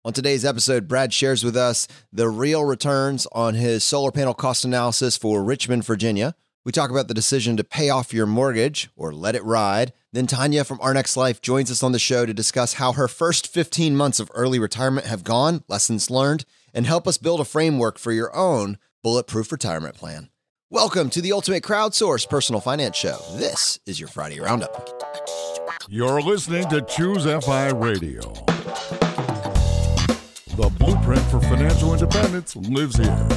On today's episode, Brad shares with us the real returns on his solar panel cost analysis for Richmond, Virginia. We talk about the decision to pay off your mortgage or let it ride. Then Tanja from Our Next Life joins us on the show to discuss how her first 15 months of early retirement have gone, lessons learned, and help us build a framework for your own bulletproof retirement plan. Welcome to the Ultimate Crowdsourced Personal Finance Show. This is your Friday Roundup. You're listening to ChooseFI Radio. The blueprint for financial independence lives here.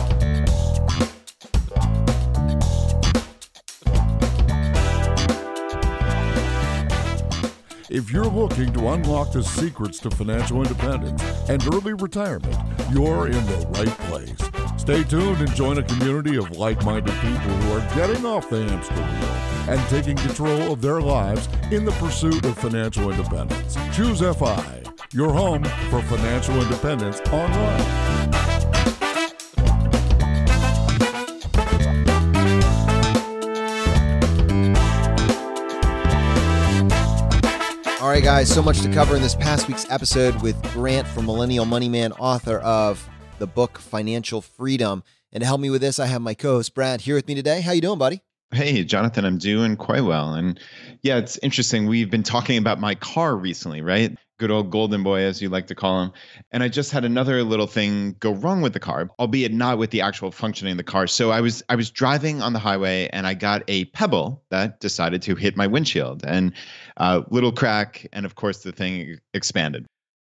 If you're looking to unlock the secrets to financial independence and early retirement, you're in the right place. Stay tuned and join a community of like-minded people who are getting off the hamster wheel and taking control of their lives in the pursuit of financial independence. ChooseFI, your home for financial independence online. All right, guys, so much to cover in this past week's episode with Grant from Millennial Money Man, author of the book Financial Freedom. And to help me with this, I have my co-host Brad here with me today. How you doing, buddy? Hey, Jonathan, I'm doing quite well. And yeah, it's interesting. We've been talking about my car recently, right? Good old golden boy, as you like to call him. And I just had another little thing go wrong with the car, albeit not with the actual functioning of the car. So I was driving on the highway and I got a pebble that decided to hit my windshield, and a little crack. And of course, the thing expanded.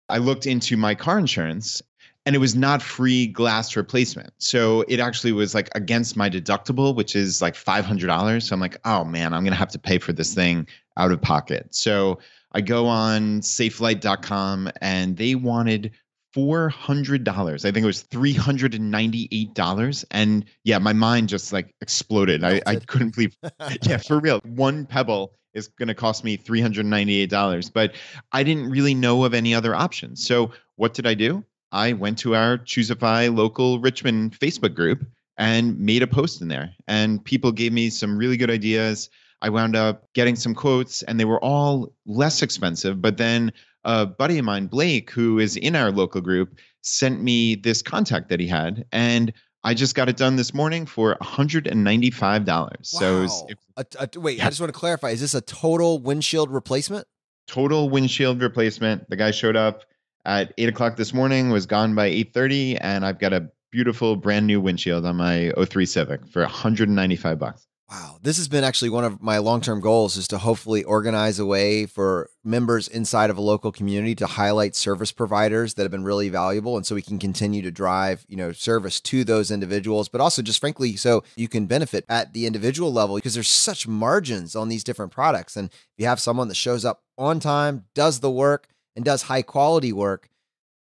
I looked into my car insurance and it was not free glass replacement. So it actually was like against my deductible, which is like $500. So I'm like, oh man, I'm going to have to pay for this thing out of pocket. So I go on safelight.com and they wanted $400. I think it was $398. And yeah, my mind just like exploded. I couldn't believe, yeah, for real. One pebble is going to cost me $398, but I didn't really know of any other options. So what did I do? I went to our ChooseFI local Richmond Facebook group and made a post in there. And people gave me some really good ideas. I wound up getting some quotes and they were all less expensive. But then a buddy of mine, Blake, who is in our local group, sent me this contact that he had. And I just got it done this morning for $195. Wow. So wait, I just want to clarify. Is this a total windshield replacement? Total windshield replacement. The guy showed up at 8 o'clock this morning, was gone by 8:30, and I've got a beautiful brand new windshield on my '03 Civic for $195. Wow. This has been actually one of my long-term goals, is to hopefully organize a way for members inside of a local community to highlight service providers that have been really valuable. And so we can continue to drive, service to those individuals, but also just frankly, so you can benefit at the individual level, because there's such margins on these different products. And if you have someone that shows up on time, does the work, and does high quality work,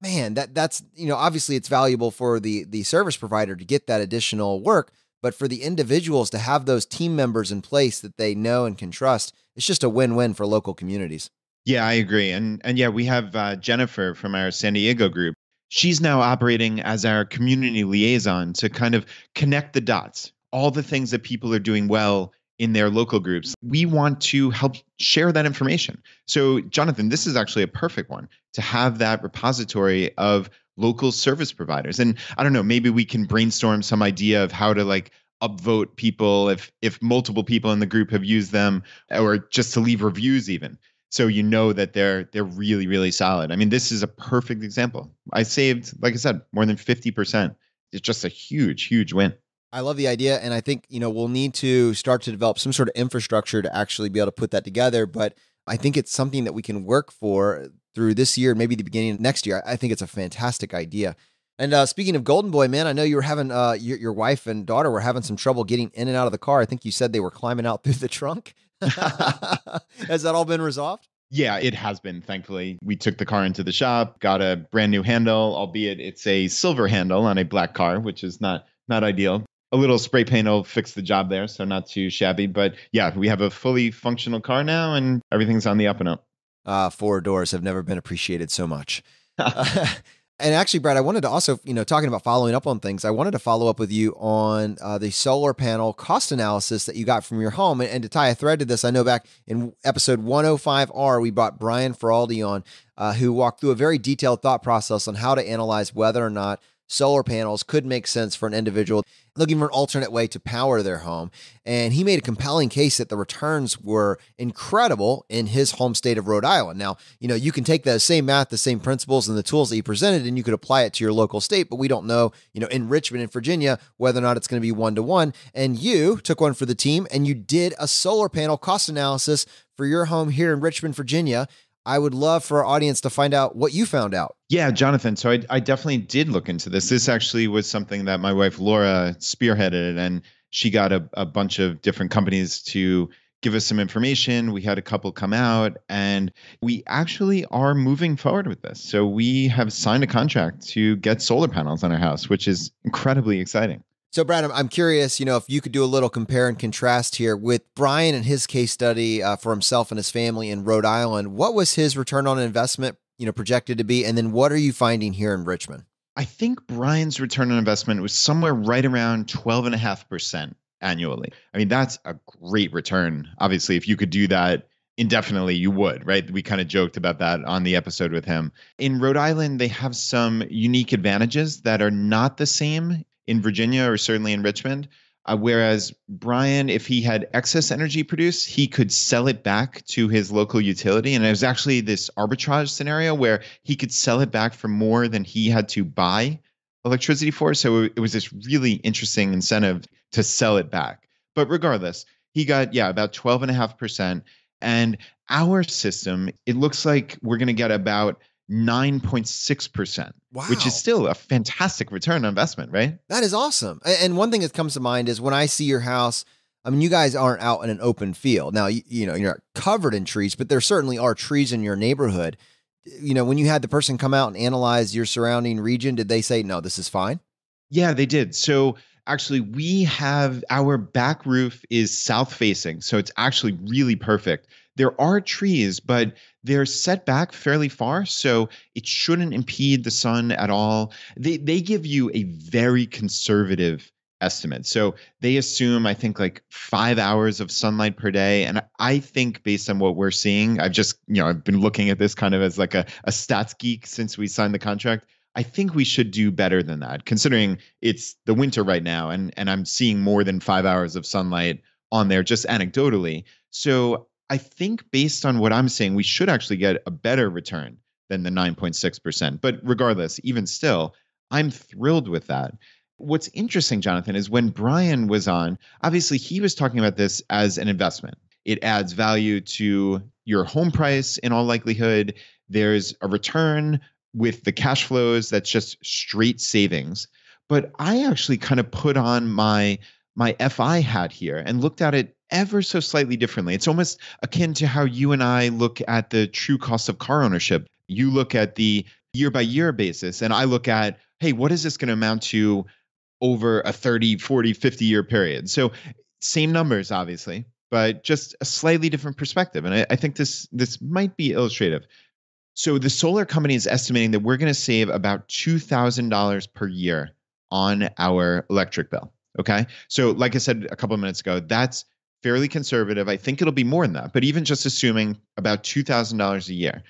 man, that's, obviously it's valuable for the service provider to get that additional work, but for the individuals to have those team members in place that they know and can trust, it's just a win-win for local communities. Yeah, I agree. And yeah, we have Jennifer from our San Diego group. She's now operating as our community liaison to kind of connect the dots, all the things that people are doing well in their local groups. We want to help share that information. So, Jonathan, this is actually a perfect one to have that repository of local service providers. And I don't know, maybe we can brainstorm some idea of how to like upvote people if multiple people in the group have used them, or just to leave reviews even. So you know that they're really, really solid. I mean, this is a perfect example. I saved, like I said, more than 50%. It's just a huge, huge win. I love the idea. And I think, we'll need to start to develop some sort of infrastructure to actually be able to put that together. But I think it's something that we can work for through this year, maybe the beginning of next year. I think it's a fantastic idea. And speaking of Golden Boy, man, I know you were having, your wife and daughter were having some trouble getting in and out of the car. I think you said they were climbing out through the trunk. Has that all been resolved? Yeah, it has been, thankfully. We took the car into the shop, got a brand new handle, albeit it's a silver handle on a black car, which is not ideal. A little spray paint will fix the job there, so not too shabby. But yeah, we have a fully functional car now and everything's on the up and up. 4 doors have never been appreciated so much. And actually, Brad, I wanted to also, talking about following up on things, I wanted to follow up with you on the solar panel cost analysis that you got from your home. And to tie a thread to this, I know back in episode 105R, we brought Brian Feraldi on, who walked through a very detailed thought process on how to analyze whether or not solar panels could make sense for an individual looking for an alternate way to power their home. And he made a compelling case that the returns were incredible in his home state of Rhode Island. Now, you can take the same math, the same principles and the tools that he presented, and you could apply it to your local state, but we don't know, in Richmond and Virginia, whether or not it's going to be 1-to-1. And you took one for the team and you did a solar panel cost analysis for your home here in Richmond, Virginia. I would love for our audience to find out what you found out. Yeah, Jonathan. So I definitely did look into this. This actually was something that my wife, Laura, spearheaded, and she got a bunch of different companies to give us some information. We had a couple come out, and we actually are moving forward with this. So we have signed a contract to get solar panels on our house, which is incredibly exciting. So, Brad, I'm curious, if you could do a little compare and contrast here with Brian and his case study for himself and his family in Rhode Island. What was his return on investment, projected to be? And then what are you finding here in Richmond? I think Brian's return on investment was somewhere right around 12.5% annually. I mean, that's a great return. Obviously, if you could do that indefinitely, you would, right? We kind of joked about that on the episode with him. In Rhode Island, they have some unique advantages that are not the same in Virginia or certainly in Richmond. Whereas Brian, if he had excess energy produced, he could sell it back to his local utility. And it was actually this arbitrage scenario where he could sell it back for more than he had to buy electricity for. So it was this really interesting incentive to sell it back. But regardless, he got, about 12.5%. And our system, it looks like we're going to get about 9.6%, wow, which is still a fantastic return on investment, right? That is awesome. And one thing that comes to mind is when I see your house, I mean, you guys aren't out in an open field. Now, you're not covered in trees, but there certainly are trees in your neighborhood. When you had the person come out and analyze your surrounding region, did they say, no, this is fine? Yeah, they did. So actually, we have our back roof is south facing. So it's actually really perfect. There are trees, but they're set back fairly far, so it shouldn't impede the sun at all. They give you a very conservative estimate. So they assume, I think, like 5 hours of sunlight per day. And I think based on what we're seeing, I've been looking at this kind of as like a stats geek since we signed the contract. I think we should do better than that, considering it's the winter right now, and I'm seeing more than 5 hours of sunlight on there just anecdotally. So I think based on what I'm saying, we should actually get a better return than the 9.6%. But regardless, even still, I'm thrilled with that. What's interesting, Jonathan, is when Brian was on, obviously he was talking about this as an investment. It adds value to your home price in all likelihood. There's a return with the cash flows that's just straight savings. But I actually kind of put on my FI hat here and looked at it ever so slightly differently. It's almost akin to how you and I look at the true cost of car ownership. You look at the year by year basis, and I look at, hey, what is this going to amount to over a 30, 40, 50-year period? So same numbers, obviously, but just a slightly different perspective. And I think this might be illustrative. So the solar company is estimating that we're going to save about $2,000 per year on our electric bill. Okay. So like I said a couple of minutes ago, that's fairly conservative. I think it'll be more than that, but even just assuming about $2,000 a year,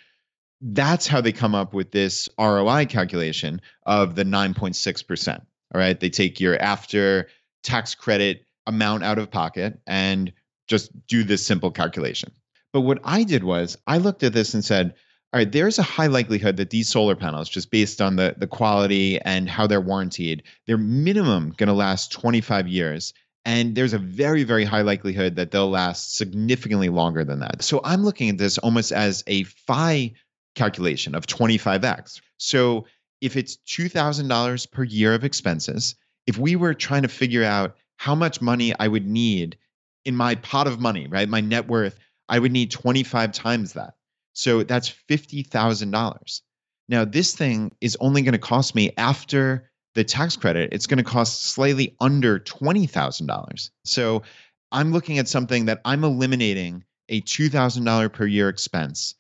that's how they come up with this ROI calculation of the 9.6%. All right. They take your after tax credit amount out of pocket and just do this simple calculation. But what I did was I looked at this and said, all right, there's a high likelihood that these solar panels, just based on the quality and how they're warranted, they're minimum going to last 25 years. And there's a very, very high likelihood that they'll last significantly longer than that. So I'm looking at this almost as a phi calculation of 25x. So if it's $2,000 per year of expenses, if we were trying to figure out how much money I would need in my pot of money, right, my net worth, I would need 25 times that. So that's $50,000. Now, this thing is only going to cost me after the tax credit, it's going to cost slightly under $20,000. So I'm looking at something that I'm eliminating a $2,000 per year expense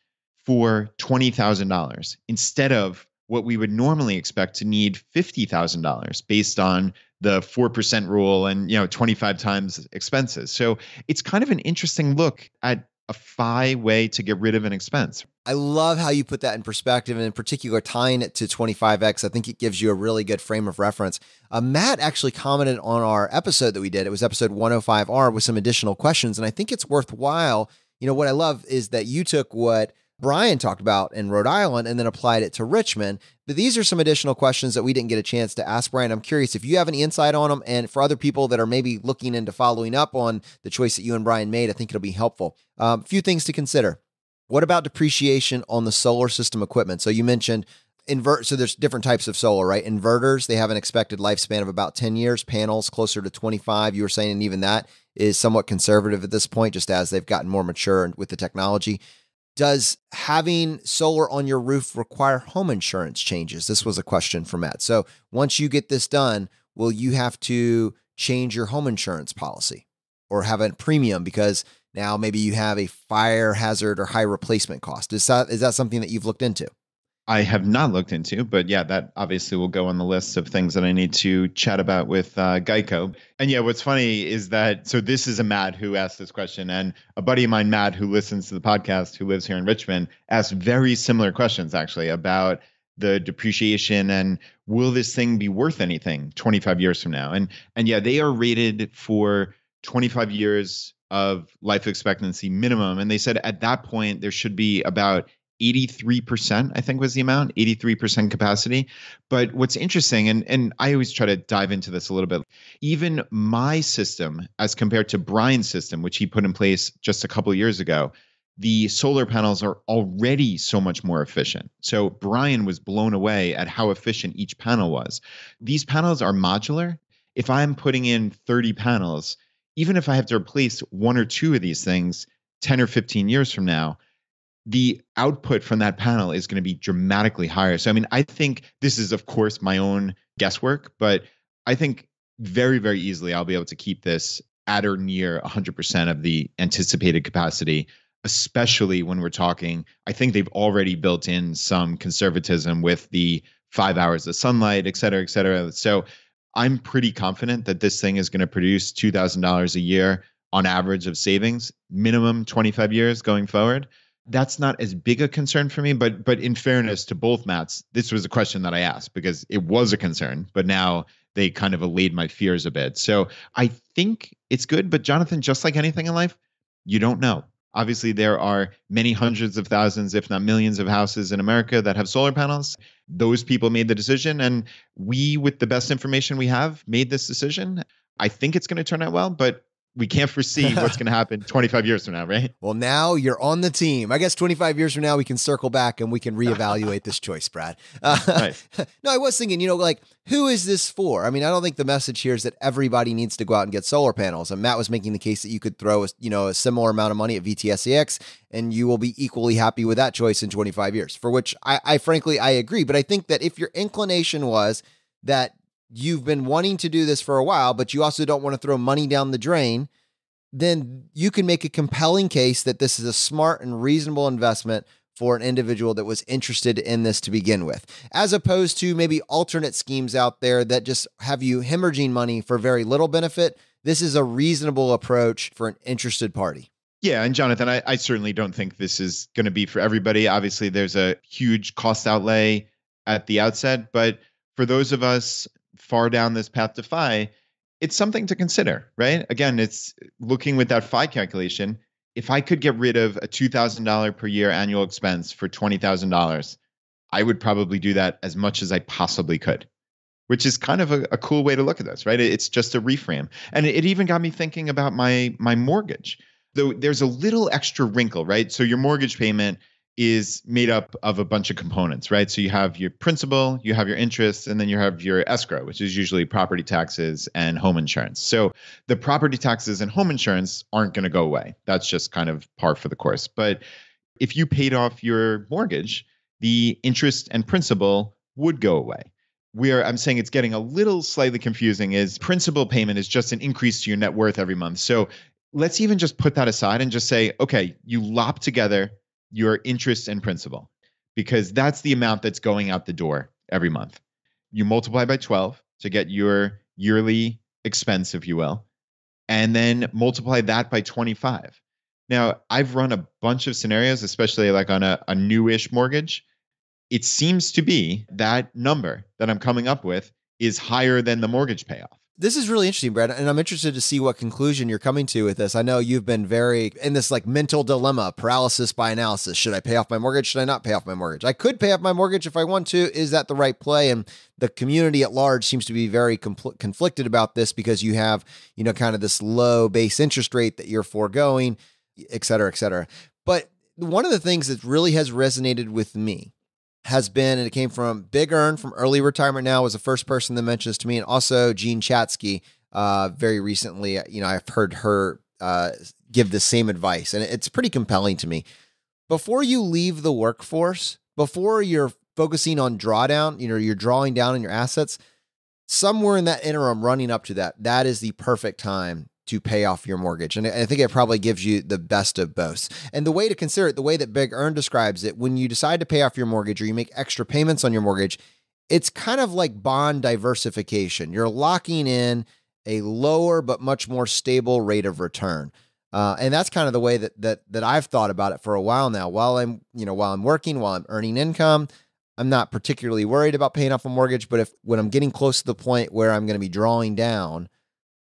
for $20,000 instead of what we would normally expect to need $50,000 based on the 4% rule and 25 times expenses. So it's kind of an interesting look at a FI way to get rid of an expense. I love how you put that in perspective, and in particular, tying it to 25X. I think it gives you a really good frame of reference. Matt actually commented on our episode that we did. It was episode 105R with some additional questions, and I think it's worthwhile. What I love is that you took what Brian talked about in Rhode Island and then applied it to Richmond. But these are some additional questions that we didn't get a chance to ask Brian. I'm curious if you have any insight on them. And for other people that are maybe looking into following up on the choice that you and Brian made, I think it'll be helpful. A few things to consider. What about depreciation on the solar system equipment? So you mentioned so there's different types of solar, right? Inverters, they have an expected lifespan of about 10 years, panels closer to 25. You were saying, and even that is somewhat conservative at this point, just as they've gotten more mature with the technology. Does having solar on your roof require home insurance changes? This was a question from Matt. So once you get this done, will you have to change your home insurance policy or have a premium because now maybe you have a fire hazard or high replacement cost? Is that something that you've looked into? I have not looked into, but yeah, that obviously will go on the list of things that I need to chat about with Geico. And yeah, what's funny is that, so this is a Matt who asked this question, and a buddy of mine, Matt, who listens to the podcast, who lives here in Richmond, asked very similar questions actually about the depreciation and will this thing be worth anything 25 years from now? And yeah, they are rated for 25 years of life expectancy minimum. And they said at that point, there should be about 83%, I think was the amount, 83% capacity. But what's interesting, and I always try to dive into this a little bit, even my system as compared to Brian's system, which he put in place just a couple of years ago, the solar panels are already so much more efficient. So Brian was blown away at how efficient each panel was. These panels are modular. If I'm putting in 30 panels, even if I have to replace one or two of these things 10 or 15 years from now, the output from that panel is going to be dramatically higher. So, I mean, I think this is, of course, my own guesswork, but I think very, very easily I'll be able to keep this at or near 100% of the anticipated capacity, especially when we're talking, I think they've already built in some conservatism with the 5 hours of sunlight, et cetera, et cetera. So I'm pretty confident that this thing is going to produce $2,000 a year on average of savings, minimum 25 years going forward. That's not as big a concern for me, but in fairness to both Matts, this was a question that I asked because it was a concern, but now they kind of allayed my fears a bit. So I think it's good, but Jonathan, just like anything in life, you don't know. Obviously, there are many hundreds of thousands, if not millions of houses in America that have solar panels. Those people made the decision, and we, with the best information we have, made this decision. I think it's going to turn out well, but we can't foresee what's going to happen 25 years from now, right? Well, now you're on the team. I guess 25 years from now, we can circle back and we can reevaluate this choice, Brad. Nice. No, I was thinking, like, who is this for? I mean, I don't think the message here is that everybody needs to go out and get solar panels. And Matt was making the case that you could throw, a similar amount of money at VTSAX and you will be equally happy with that choice in 25 years, for which I frankly, I agree. But I think that if your inclination was that you've been wanting to do this for a while, but you also don't want to throw money down the drain, then you can make a compelling case that this is a smart and reasonable investment for an individual that was interested in this to begin with, as opposed to maybe alternate schemes out there that just have you hemorrhaging money for very little benefit. This is a reasonable approach for an interested party. Yeah. And Jonathan, I certainly don't think this is going to be for everybody. Obviously, there's a huge cost outlay at the outset, but for those of us far down this path to FI, it's something to consider, right? Again, it's looking with that FI calculation. If I could get rid of a $2,000 per year annual expense for $20,000, I would probably do that as much as I possibly could, which is kind of a cool way to look at this, right? It's just a reframe. And it even got me thinking about my mortgage. Though there's a little extra wrinkle, right? So your mortgage payment is made up of a bunch of components, right? So you have your principal, you have your interest, and then you have your escrow, which is usually property taxes and home insurance. So the property taxes and home insurance aren't going to go away. That's just kind of par for the course. But if you paid off your mortgage, the interest and principal would go away. Where I'm saying it's getting a little slightly confusing is principal payment is just an increase to your net worth every month. So let's even just put that aside and just say, okay, you lop together your interest and principal, because that's the amount that's going out the door every month. You multiply by 12 to get your yearly expense, if you will, and then multiply that by 25. Now, I've run a bunch of scenarios, especially like on a newish mortgage. It seems to be that number that I'm coming up with is higher than the mortgage payoff. This is really interesting, Brad, and I'm interested to see what conclusion you're coming to with this. I know you've been very in this like mental dilemma, paralysis by analysis. Should I pay off my mortgage? Should I not pay off my mortgage? I could pay off my mortgage if I want to. Is that the right play? And the community at large seems to be very conflicted about this because you have, kind of this low base interest rate that you're foregoing, et cetera, et cetera. But one of the things that really has resonated with me has been, and it came from Big Earn from Early Retirement Now, was the first person that mentioned this to me, and also Jean Chatsky very recently. I've heard her give the same advice, and it's pretty compelling to me. Before you leave the workforce, before you're focusing on drawdown, you're drawing down on your assets, somewhere in that interim running up to that is the perfect time to pay off your mortgage. And I think it probably gives you the best of both. And the way to consider it, the way that Big Earn describes it, when you decide to pay off your mortgage or you make extra payments on your mortgage, it's kind of like bond diversification. You're locking in a lower but much more stable rate of return. And that's kind of the way that I've thought about it for a while now. While I'm working, while I'm earning income, I'm not particularly worried about paying off a mortgage. But when I'm getting close to the point where I'm going to be drawing down,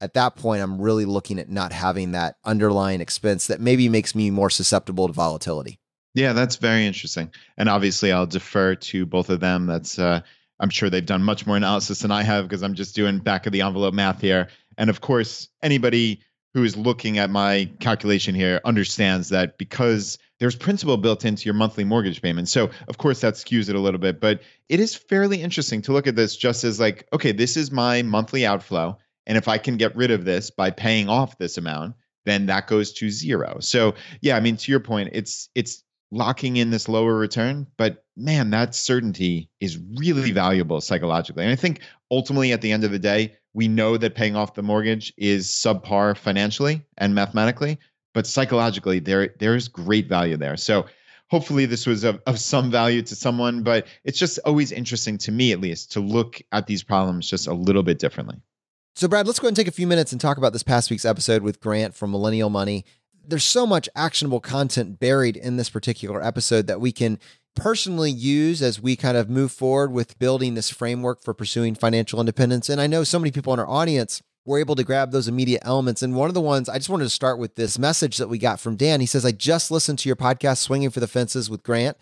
at that point, I'm really looking at not having that underlying expense that maybe makes me more susceptible to volatility. Yeah, that's very interesting. And obviously, I'll defer to both of them. That's I'm sure they've done much more analysis than I have because I'm just doing back of the envelope math here. And of course, anybody who is looking at my calculation here understands that because there's principal built into your monthly mortgage payment. So of course that skews it a little bit, but it is fairly interesting to look at this just as like, okay, this is my monthly outflow. And if I can get rid of this by paying off this amount, then that goes to zero. So yeah, I mean, to your point, it's locking in this lower return, but man, that certainty is really valuable psychologically. And I think ultimately at the end of the day, we know that paying off the mortgage is subpar financially and mathematically, but psychologically there's great value there. So hopefully this was of some value to someone, but it's just always interesting to me, at least, to look at these problems just a little bit differently. So Brad, let's go ahead and take a few minutes and talk about this past week's episode with Grant from Millennial Money. There's so much actionable content buried in this particular episode that we can personally use as we kind of move forward with building this framework for pursuing financial independence. And I know so many people in our audience were able to grab those immediate elements. And one of the ones, I just wanted to start with this message that we got from Dan. He says, I just listened to your podcast, Swinging for the Fences with Grant.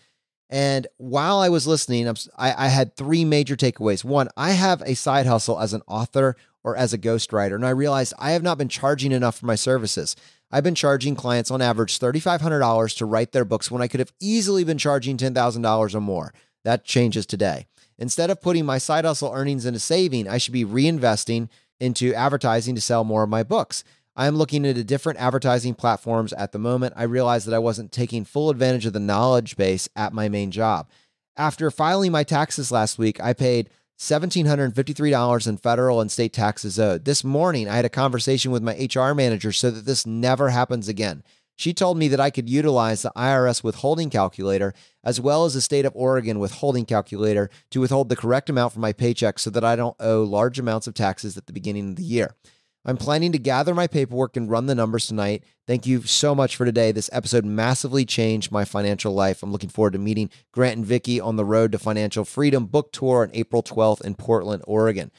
And while I was listening, I had three major takeaways. One, I have a side hustle as an author or as a ghostwriter, and I realized I have not been charging enough for my services. I've been charging clients on average $3,500 to write their books when I could have easily been charging $10,000 or more. That changes today. Instead of putting my side hustle earnings into saving, I should be reinvesting into advertising to sell more of my books. I'm looking into different advertising platforms at the moment. I realized that I wasn't taking full advantage of the knowledge base at my main job. After filing my taxes last week, I paid $1,753 in federal and state taxes owed. This morning, I had a conversation with my HR manager so that this never happens again. She told me that I could utilize the IRS withholding calculator as well as the state of Oregon withholding calculator to withhold the correct amount from my paycheck so that I don't owe large amounts of taxes at the beginning of the year. I'm planning to gather my paperwork and run the numbers tonight. Thank you so much for today. This episode massively changed my financial life. I'm looking forward to meeting Grant and Vicky on the Road to Financial Freedom book tour on April 12th in Portland, Oregon.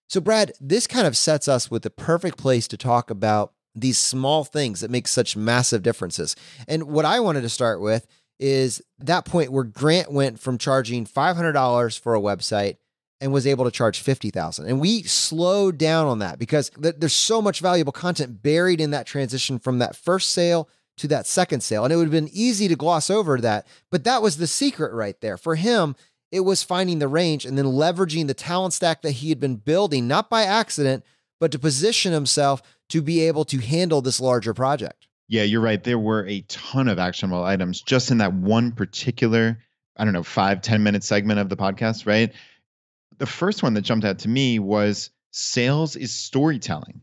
So Brad, this kind of sets us with the perfect place to talk about these small things that make such massive differences. And what I wanted to start with is that point where Grant went from charging $500 for a website and was able to charge $50,000. And we slowed down on that because there's so much valuable content buried in that transition from that first sale to that second sale. And it would have been easy to gloss over that, but that was the secret right there. For him, it was finding the range and then leveraging the talent stack that he had been building, not by accident, but to position himself to be able to handle this larger project. Yeah, you're right. There were a ton of actionable items just in that one particular, 5-10 minute segment of the podcast, right? The first one that jumped out to me was sales is storytelling.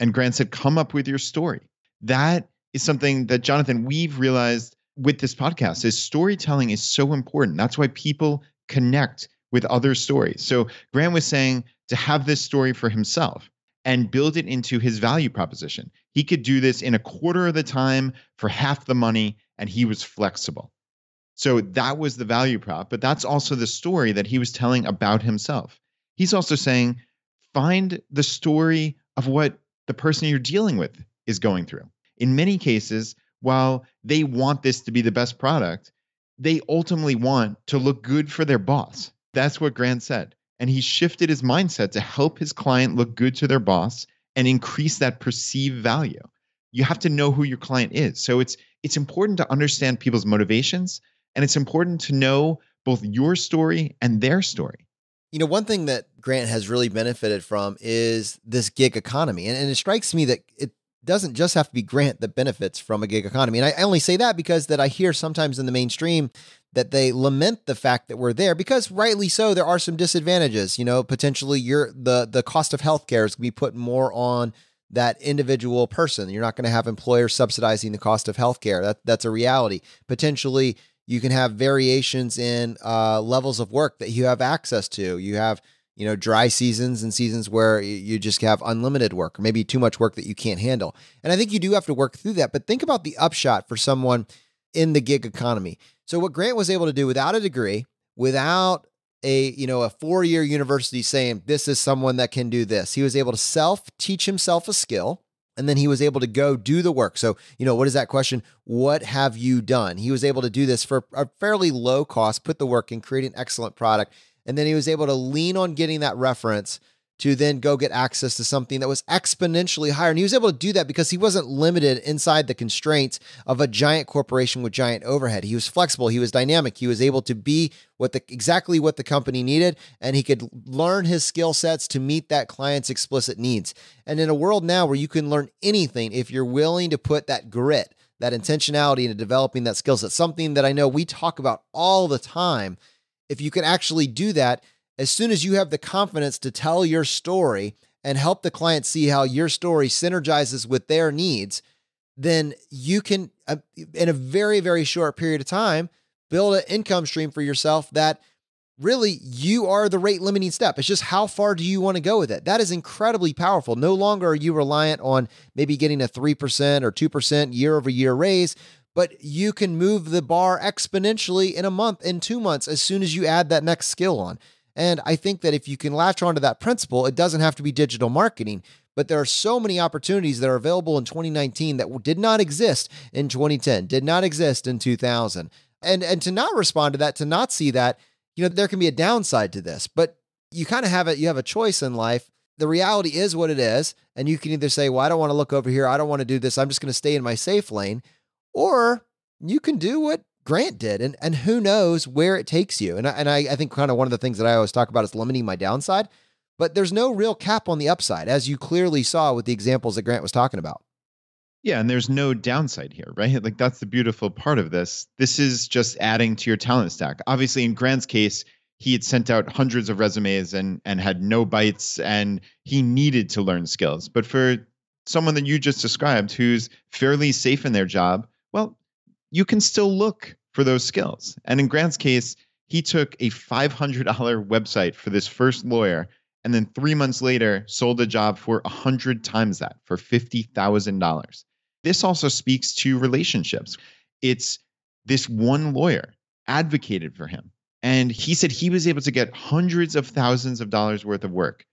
And Grant said, come up with your story. That is something that, Jonathan, we've realized with this podcast is storytelling is so important. That's why people connect with other stories. So Grant was saying to have this story for himself and build it into his value proposition. He could do this in a quarter of the time for half the money, and he was flexible. So that was the value prop, but that's also the story that he was telling about himself. He's also saying, find the story of what the person you're dealing with is going through. In many cases, while they want this to be the best product, they ultimately want to look good for their boss. That's what Grant said. And he shifted his mindset to help his client look good to their boss and increase that perceived value. You have to know who your client is. So it's important to understand people's motivations, and it's important to know both your story and their story. You know, one thing that Grant has really benefited from is this gig economy. And it strikes me that it doesn't just have to be Grant that benefits from a gig economy. And I only say that because that I hear sometimes in the mainstream that they lament the fact that we're there, because rightly so, there are some disadvantages. You know, potentially the cost of healthcare is going to be put more on that individual person. You're not going to have employers subsidizing the cost of healthcare. That's a reality. Potentially, you can have variations in levels of work that you have access to. You have, you know, dry seasons and seasons where you just have unlimited work, or maybe too much work that you can't handle. And I think you do have to work through that. But think about the upshot for someone in the gig economy. So what Grant was able to do without a degree, without a 4-year university saying this is someone that can do this, he was able to teach himself a skill. And then he was able to go do the work. So, what is that question? What have you done? He was able to do this for a fairly low cost, put the work in, create an excellent product. And then he was able to lean on getting that reference to then go get access to something that was exponentially higher. And he was able to do that because he wasn't limited inside the constraints of a giant corporation with giant overhead. He was flexible. He was dynamic. He was able to be exactly what the company needed, and he could learn his skill sets to meet that client's explicit needs. And in a world now where you can learn anything, if you're willing to put that grit, that intentionality into developing that skill set, something that I know we talk about all the time, if you can actually do that, as soon as you have the confidence to tell your story and help the client see how your story synergizes with their needs, then you can, in a very, very short period of time, build an income stream for yourself that really you are the rate limiting step. It's just how far do you want to go with it? That is incredibly powerful. No longer are you reliant on maybe getting a 3% or 2% year over year raise, but you can move the bar exponentially in a month, in 2 months, as soon as you add that next skill on. And I think that if you can latch onto that principle, it doesn't have to be digital marketing, but there are so many opportunities that are available in 2019 that did not exist in 2010, did not exist in 2000. And to not respond to that, to not see that, there can be a downside to this, but you kind of have it. You have a choice in life. The reality is what it is. And you can either say, well, I don't want to look over here. I don't want to do this. I'm just going to stay in my safe lane. Or you can do what Grant did, and who knows where it takes you. And I think kind of one of the things that I always talk about is limiting my downside, but there's no real cap on the upside, as you clearly saw with the examples that Grant was talking about. Yeah, and there's no downside here, right? Like that's the beautiful part of this. This is just adding to your talent stack. Obviously, in Grant's case, he had sent out hundreds of resumes and had no bites, and he needed to learn skills. But for someone that you just described who's fairly safe in their job, well, you can still look for those skills. And in Grant's case, he took a $500 website for this first lawyer, and then 3 months later sold a job for 100 times that, for $50,000. This also speaks to relationships. It's this one lawyer advocated for him, and he said he was able to get hundreds of thousands of dollars worth of work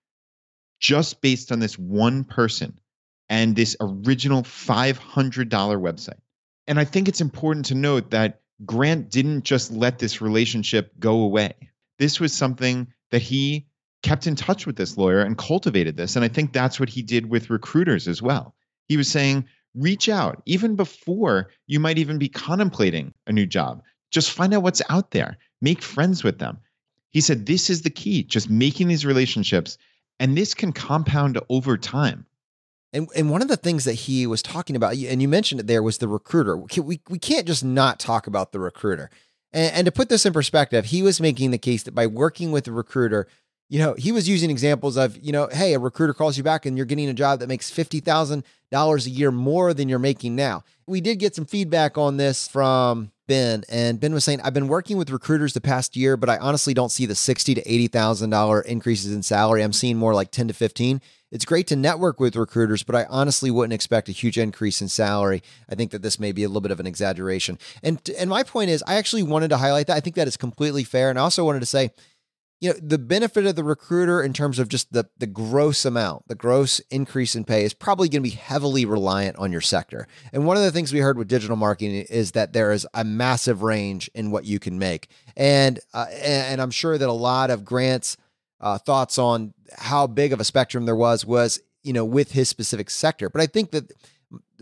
just based on this one person and this original $500 website. And I think it's important to note that Grant didn't just let this relationship go away. This was something that he kept in touch with this lawyer and cultivated this. And I think that's what he did with recruiters as well. He was saying, reach out even before you might even be contemplating a new job. Just find out what's out there. Make friends with them. He said, this is the key, just making these relationships. And this can compound over time. And one of the things that he was talking about, and you mentioned it there, was the recruiter. We can't just not talk about the recruiter. And to put this in perspective, he was making the case that by working with the recruiter, he was using examples of, hey, a recruiter calls you back and you're getting a job that makes $50,000 a year more than you're making now. We did get some feedback on this from Ben, and Ben was saying, I've been working with recruiters the past year, but I honestly don't see the $60,000 to $80,000 increases in salary. I'm seeing more like 10 to 15. It's great to network with recruiters, but I honestly wouldn't expect a huge increase in salary. I think that this may be a little bit of an exaggeration. And my point is, I actually wanted to highlight that. I think that is completely fair. And I also wanted to say, the benefit of the recruiter in terms of just the gross amount, the gross increase in pay is probably going to be heavily reliant on your sector. And one of the things we heard with digital marketing is that there is a massive range in what you can make. And I'm sure that a lot of Grant's thoughts on how big of a spectrum there was, with his specific sector. But I think that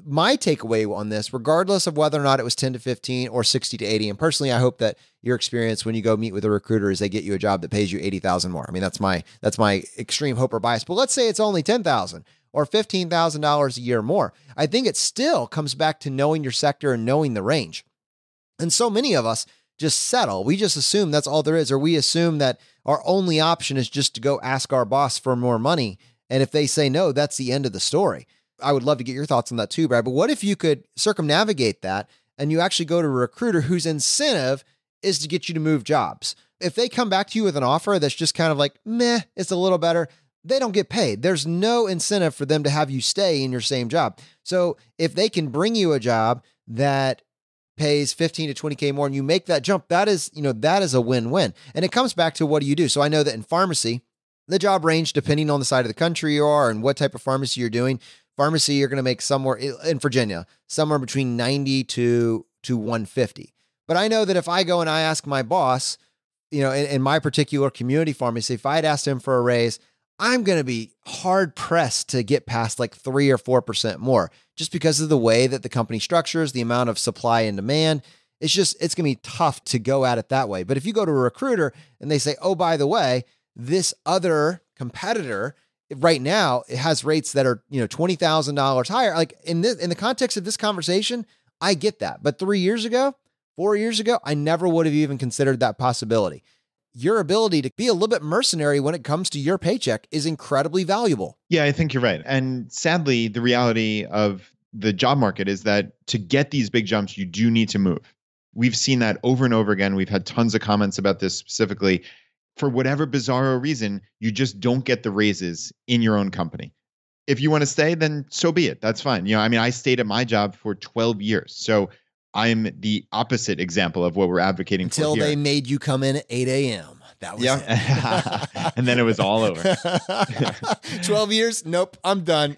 my takeaway on this, regardless of whether or not it was 10 to 15 or 60 to 80, and personally, I hope that your experience when you go meet with a recruiter is they get you a job that pays you 80,000 more. I mean, that's my extreme hope or bias. But let's say it's only 10,000 or $15,000 a year more. I think it still comes back to knowing your sector and knowing the range. And so many of us just settle. We just assume that's all there is, or we assume that our only option is just to go ask our boss for more money. And if they say no, that's the end of the story. I would love to get your thoughts on that too, Brad. But what if you could circumnavigate that and you actually go to a recruiter whose incentive is to get you to move jobs? If they come back to you with an offer that's just kind of like, meh, it's a little better, they don't get paid. There's no incentive for them to have you stay in your same job. So if they can bring you a job that pays 15 to 20K more and you make that jump, that is a win-win. And it comes back to what do you do? So I know that in pharmacy, the job range, depending on the side of the country you are and what type of pharmacy you're doing, pharmacy, you're going to make somewhere in Virginia, somewhere between 90 to 150. But I know that if I go and I ask my boss, in my particular community pharmacy, if I'd asked him for a raise, I'm going to be hard pressed to get past like 3 or 4% more just because of the way that the company structures, the amount of supply and demand. It's going to be tough to go at it that way. But if you go to a recruiter and they say, oh, by the way, this other competitor right now, it has rates that are, $20,000 higher. Like in the context of this conversation, I get that. But 4 years ago, I never would have even considered that possibility. Your ability to be a little bit mercenary when it comes to your paycheck is incredibly valuable. Yeah, I think you're right. And sadly, the reality of the job market is that to get these big jumps, you do need to move. We've seen that over and over again. We've had tons of comments about this specifically. For whatever bizarro reason, you just don't get the raises in your own company. If you want to stay, then so be it. That's fine. I stayed at my job for 12 years. So I'm the opposite example of what we're advocating until for here. They made you come in at 8 a.m. That was it. And then it was all over. 12 years? Nope. I'm done.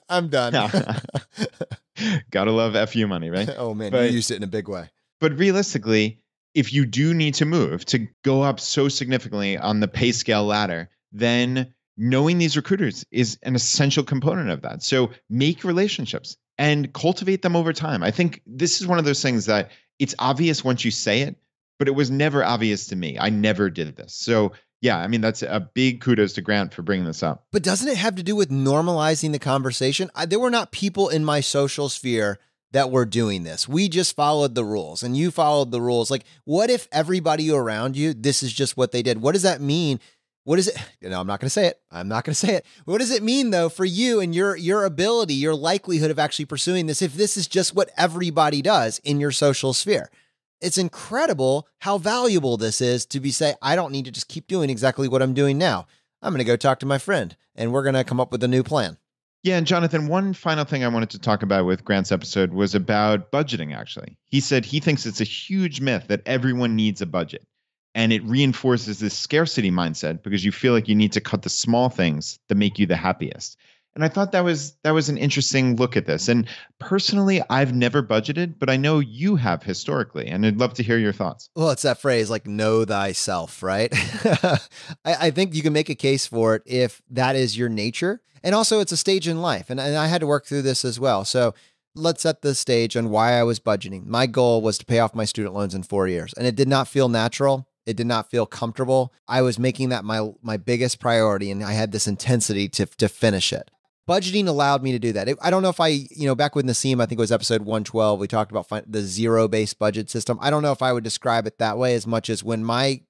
Gotta love FU money, right? Oh man, you used it in a big way. But realistically, if you do need to move to go up so significantly on the pay scale ladder, then knowing these recruiters is an essential component of that. So make relationships and cultivate them over time. I think this is one of those things that it's obvious once you say it, but it was never obvious to me. I never did this. So yeah, that's a big kudos to Grant for bringing this up. But doesn't it have to do with normalizing the conversation? There were not people in my social sphere that were doing this. We just followed the rules and you followed the rules. Like, what if everybody around you, this is just what they did? What does that mean? What is it? I'm not going to say it. What does it mean though for you and your ability, your likelihood of actually pursuing this if this is just what everybody does in your social sphere? It's incredible how valuable this is to say, I don't need to just keep doing exactly what I'm doing now. I'm going to go talk to my friend and we're going to come up with a new plan. Yeah, and Jonathan, one final thing I wanted to talk about with Grant's episode was about budgeting, actually. He said he thinks it's a huge myth that everyone needs a budget. And it reinforces this scarcity mindset because you feel like you need to cut the small things that make you the happiest. And I thought that was an interesting look at this. And personally, I've never budgeted, but I know you have historically, and I'd love to hear your thoughts. Well, it's that phrase like know thyself, right? I think you can make a case for it if that is your nature. And also it's a stage in life. And I had to work through this as well. So let's set the stage on why I was budgeting. My goal was to pay off my student loans in 4 years, and it did not feel natural. It did not feel comfortable. I was making that my biggest priority, and I had this intensity to finish it. budgeting allowed me to do that. I don't know if back with Nassim, I think it was episode 112, we talked about the zero-based budget system. I don't know if I would describe it that way as much as when my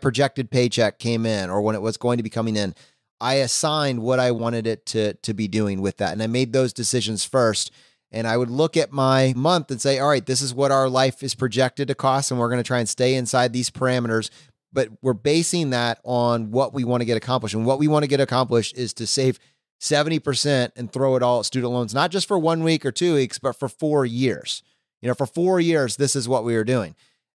projected paycheck came in or when it was going to be coming in, I assigned what I wanted it to be doing with that. And I made those decisions first. And I would look at my month and say, all right, this is what our life is projected to cost, and we're going to try and stay inside these parameters. But we're basing that on what we want to get accomplished. And what we want to get accomplished is to save 70% and throw it all at student loans, not just for 1 week or 2 weeks, but for 4 years. For 4 years, this is what we are doing.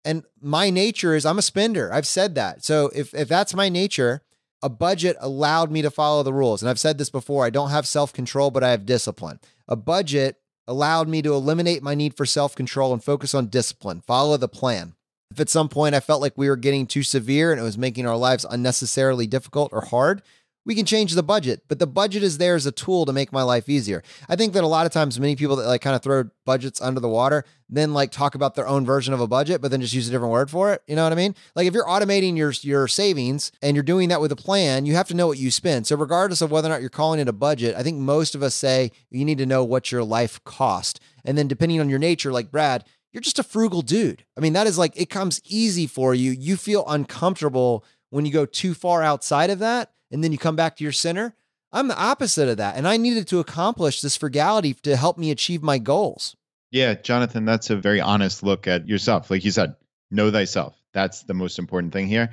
And my nature is I'm a spender. I've said that. So if that's my nature, a budget allowed me to follow the rules. And I've said this before, I don't have self-control, but I have discipline. A budget allowed me to eliminate my need for self-control and focus on discipline, follow the plan. If at some point I felt like we were getting too severe and it was making our lives unnecessarily difficult or hard, we can change the budget, but the budget is there as a tool to make my life easier. I think that a lot of times many people that kind of throw budgets under the water, then talk about their own version of a budget, but then just use a different word for it. You know what I mean? If you're automating your savings and you're doing that with a plan, you have to know what you spend. So regardless of whether or not you're calling it a budget, I think most of us say you need to know what your life cost. And then depending on your nature, like Brad, you're just a frugal dude. I mean, that is it comes easy for you. You feel uncomfortable when you go too far outside of that. And then you come back to your center. I'm the opposite of that. And I needed to accomplish this frugality to help me achieve my goals. Yeah, Jonathan, that's a very honest look at yourself. Like you said, know thyself. That's the most important thing here.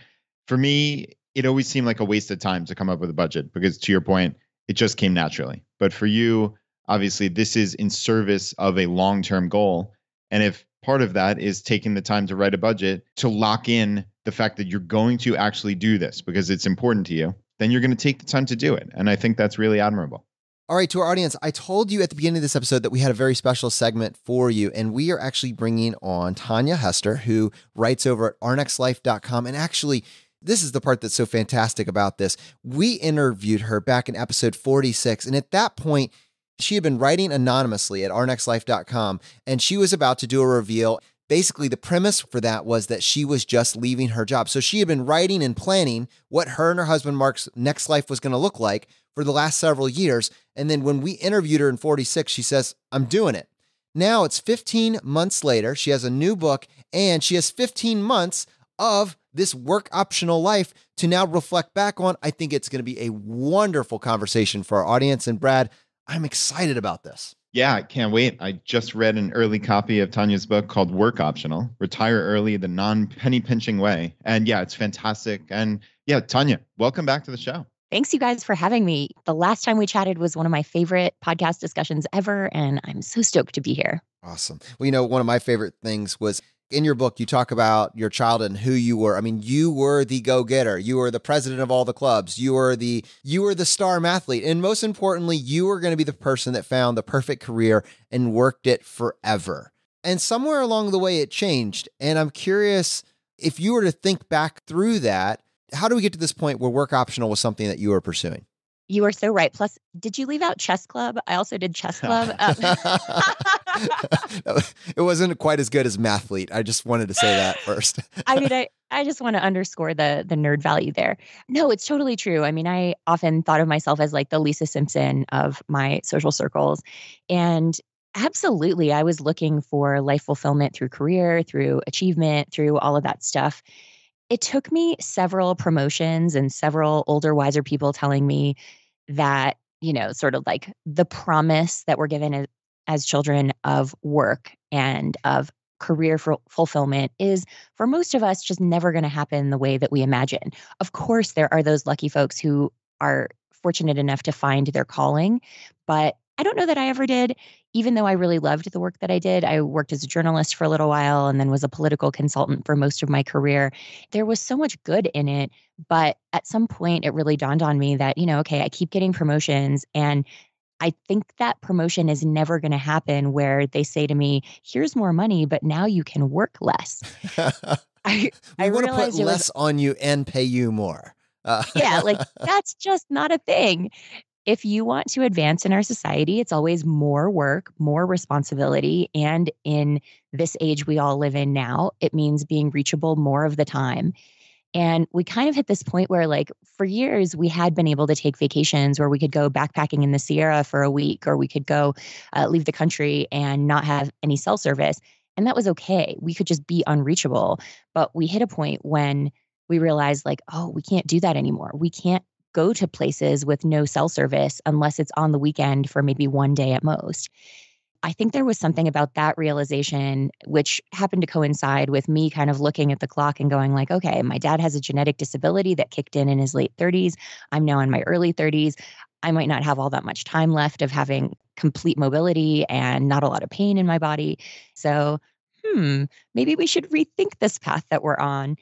For me, it always seemed like a waste of time to come up with a budget because, to your point, it just came naturally. But for you, obviously, this is in service of a long-term goal. And if part of that is taking the time to write a budget to lock in the fact that you're going to actually do this because it's important to you, then you're going to take the time to do it. And I think that's really admirable. All right, to our audience, I told you at the beginning of this episode that we had a very special segment for you, and we are actually bringing on Tanja Hester, who writes over at ournextlife.com. And actually, this is the part that's so fantastic about this. We interviewed her back in episode 46, and at that point, she had been writing anonymously at ournextlife.com, and she was about to do a reveal. Basically, the premise for that was that she was just leaving her job. So she had been writing and planning what her and her husband Mark's next life was going to look like for the last several years. And then when we interviewed her in 46, she says, I'm doing it. Now it's 15 months later. She has a new book and she has 15 months of this work optional life to now reflect back on. I think it's going to be a wonderful conversation for our audience. And Brad, I'm excited about this. Yeah, I can't wait. I just read an early copy of Tanya's book called Work Optional, Retire Early, the Non-Penny Pinching Way. And yeah, it's fantastic. And yeah, Tanya, welcome back to the show. Thanks, you guys, for having me. The last time we chatted was one of my favorite podcast discussions ever, and I'm so stoked to be here. Awesome. Well, one of my favorite things was in your book, you talk about your childhood and who you were. I mean, you were the go-getter. You were the president of all the clubs. You were the star mathlete. And most importantly, you were going to be the person that found the perfect career and worked it forever. And somewhere along the way, it changed. And I'm curious, if you were to think back through that, how do we get to this point where work optional was something that you were pursuing? You are so right. Plus, did you leave out chess club? I also did chess club. It wasn't quite as good as mathlete. I just wanted to say that first. I mean, I just want to underscore the nerd value there. No, it's totally true. I mean, I often thought of myself as like the Lisa Simpson of my social circles. And absolutely, I was looking for life fulfillment through career, through achievement, through all of that stuff. It took me several promotions and several older, wiser people telling me that, sort of like the promise that we're given as children of work and of career fulfillment is, for most of us, just never going to happen the way that we imagine. Of course, there are those lucky folks who are fortunate enough to find their calling, but I don't know that I ever did, even though I really loved the work that I did. I worked as a journalist for a little while and then was a political consultant for most of my career. There was so much good in it, but at some point it really dawned on me that, okay, I keep getting promotions and I think that promotion is never going to happen where they say to me, here's more money, but now you can work less. I want to put less on you and pay you more. Yeah, that's just not a thing. If you want to advance in our society, it's always more work, more responsibility. And in this age we all live in now, it means being reachable more of the time. And we kind of hit this point where, like, for years, we had been able to take vacations where we could go backpacking in the Sierra for a week, or we could go leave the country and not have any cell service. And that was okay. We could just be unreachable. But we hit a point when we realized, like, oh, we can't do that anymore. We can't go to places with no cell service unless it's on the weekend for maybe one day at most. I think there was something about that realization, which happened to coincide with me kind of looking at the clock and going like, okay, my dad has a genetic disability that kicked in his late 30s. I'm now in my early 30s. I might not have all that much time left of having complete mobility and not a lot of pain in my body. So, maybe we should rethink this path that we're on.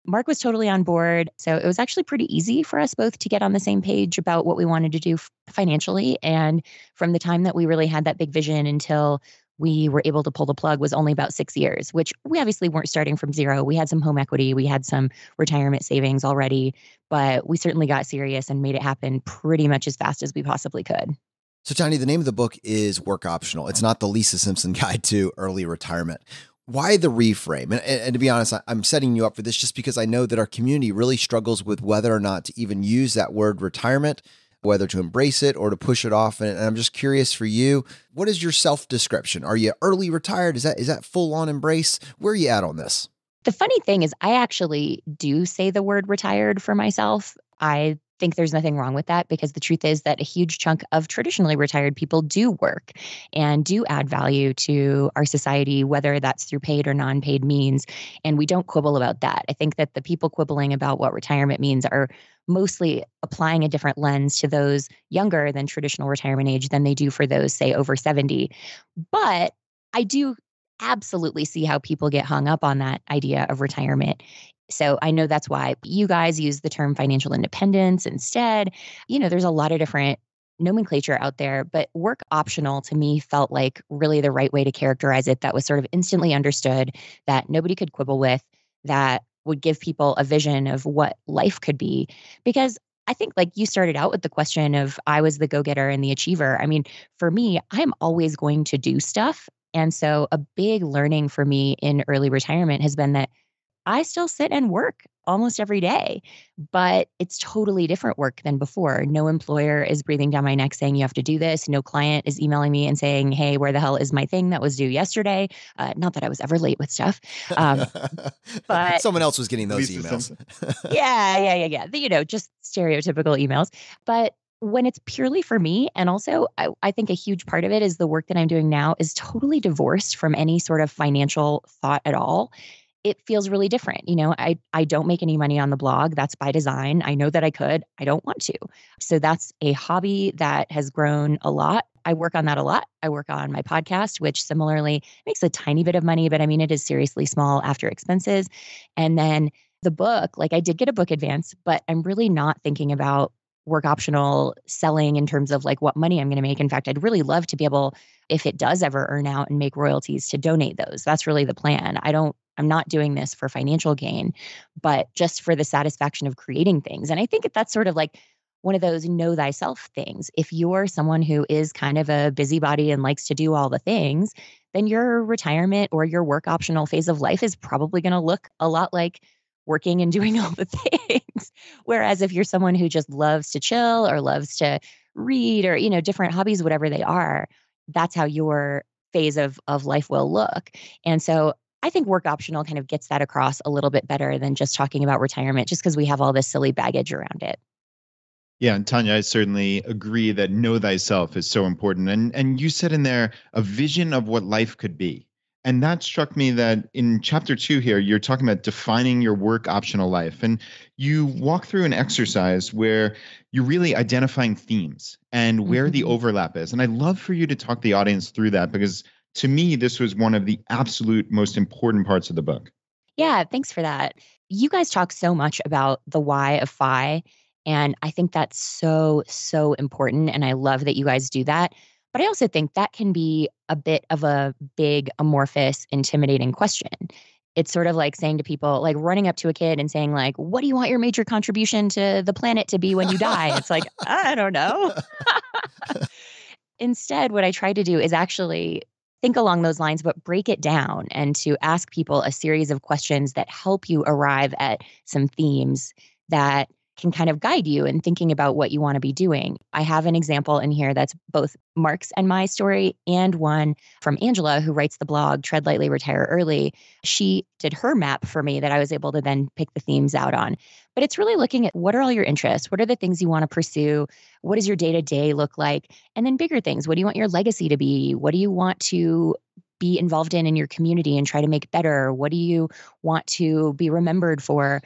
Mark was totally on board. So it was actually pretty easy for us both to get on the same page about what we wanted to do financially. And from the time that we really had that big vision until we were able to pull the plug was only about 6 years, which we obviously weren't starting from zero. We had some home equity, we had some retirement savings already, but we certainly got serious and made it happen pretty much as fast as we possibly could. So, Tanya, the name of the book is Work Optional. It's not the Lisa Simpson Guide to Early Retirement. Why the reframe? And to be honest, I'm setting you up for this just because I know that our community really struggles with whether or not to even use that word retirement, whether to embrace it or to push it off. And I'm just curious for you, what is your self-description? Are you early retired? Is that full on embrace? Where are you at on this? The funny thing is I actually do say the word retired for myself. I think there's nothing wrong with that because the truth is that a huge chunk of traditionally retired people do work and do add value to our society, whether that's through paid or non-paid means. And we don't quibble about that. I think that the people quibbling about what retirement means are mostly applying a different lens to those younger than traditional retirement age than they do for those, say, over 70. But I do absolutely see how people get hung up on that idea of retirement. So I know that's why you guys use the term financial independence instead. There's a lot of different nomenclature out there, but work optional to me felt like really the right way to characterize it. That was sort of instantly understood, that nobody could quibble with, that would give people a vision of what life could be. Because I think, like, you started out with the question of I was the go-getter and the achiever. I mean, for me, I'm always going to do stuff. And so a big learning for me in early retirement has been that I still sit and work almost every day, but it's totally different work than before. No employer is breathing down my neck saying you have to do this. No client is emailing me and saying, hey, where the hell is my thing that was due yesterday? Not that I was ever late with stuff. But someone else was getting those emails. Yeah. Just stereotypical emails. But when it's purely for me, and also I think a huge part of it is the work that I'm doing now is totally divorced from any sort of financial thought at all. It feels really different. I don't make any money on the blog. That's by design. I know that I could. I don't want to. So that's a hobby that has grown a lot. I work on that a lot. I work on my podcast, which similarly makes a tiny bit of money, but I mean, it is seriously small after expenses. And then the book, like, I did get a book advance, but I'm really not thinking about work optional selling in terms of like what money I'm going to make. In fact, I'd really love to be able, if it does ever earn out and make royalties, to donate those. That's really the plan. I'm not doing this for financial gain, but just for the satisfaction of creating things. And I think that's sort of like one of those know thyself things. If you're someone who is kind of a busybody and likes to do all the things, then your retirement or your work optional phase of life is probably going to look a lot like working and doing all the things. Whereas if you're someone who just loves to chill or loves to read or, different hobbies, whatever they are, that's how your phase of life will look. And so I think work optional kind of gets that across a little bit better than just talking about retirement, just because we have all this silly baggage around it. Yeah, and Tanya, I certainly agree that know thyself is so important. And you said in there a vision of what life could be. And that struck me that in chapter 2 here, you're talking about defining your work optional life. And you walk through an exercise where you're really identifying themes and where the overlap is. And I'd love for you to talk the audience through that, because to me, this was one of the absolute most important parts of the book. Yeah, thanks for that. You guys talk so much about the why of FI. And I think that's so, so important. And I love that you guys do that. But I also think that can be a bit of a big, amorphous, intimidating question. It's sort of like saying to people, like running up to a kid and saying, like, what do you want your major contribution to the planet to be when you die? It's like, I don't know. Instead, what I try to do is actually think along those lines, but break it down and to ask people a series of questions that help you arrive at some themes that can kind of guide you in thinking about what you want to be doing. I have an example in here that's both Mark's and my story, and one from Angela, who writes the blog Tread Lightly, Retire Early. She did her map for me that I was able to then pick the themes out on. But it's really looking at what are all your interests? What are the things you want to pursue? What does your day to day look like? And then bigger things. What do you want your legacy to be? What do you want to be involved in your community and try to make better? What do you want to be remembered for?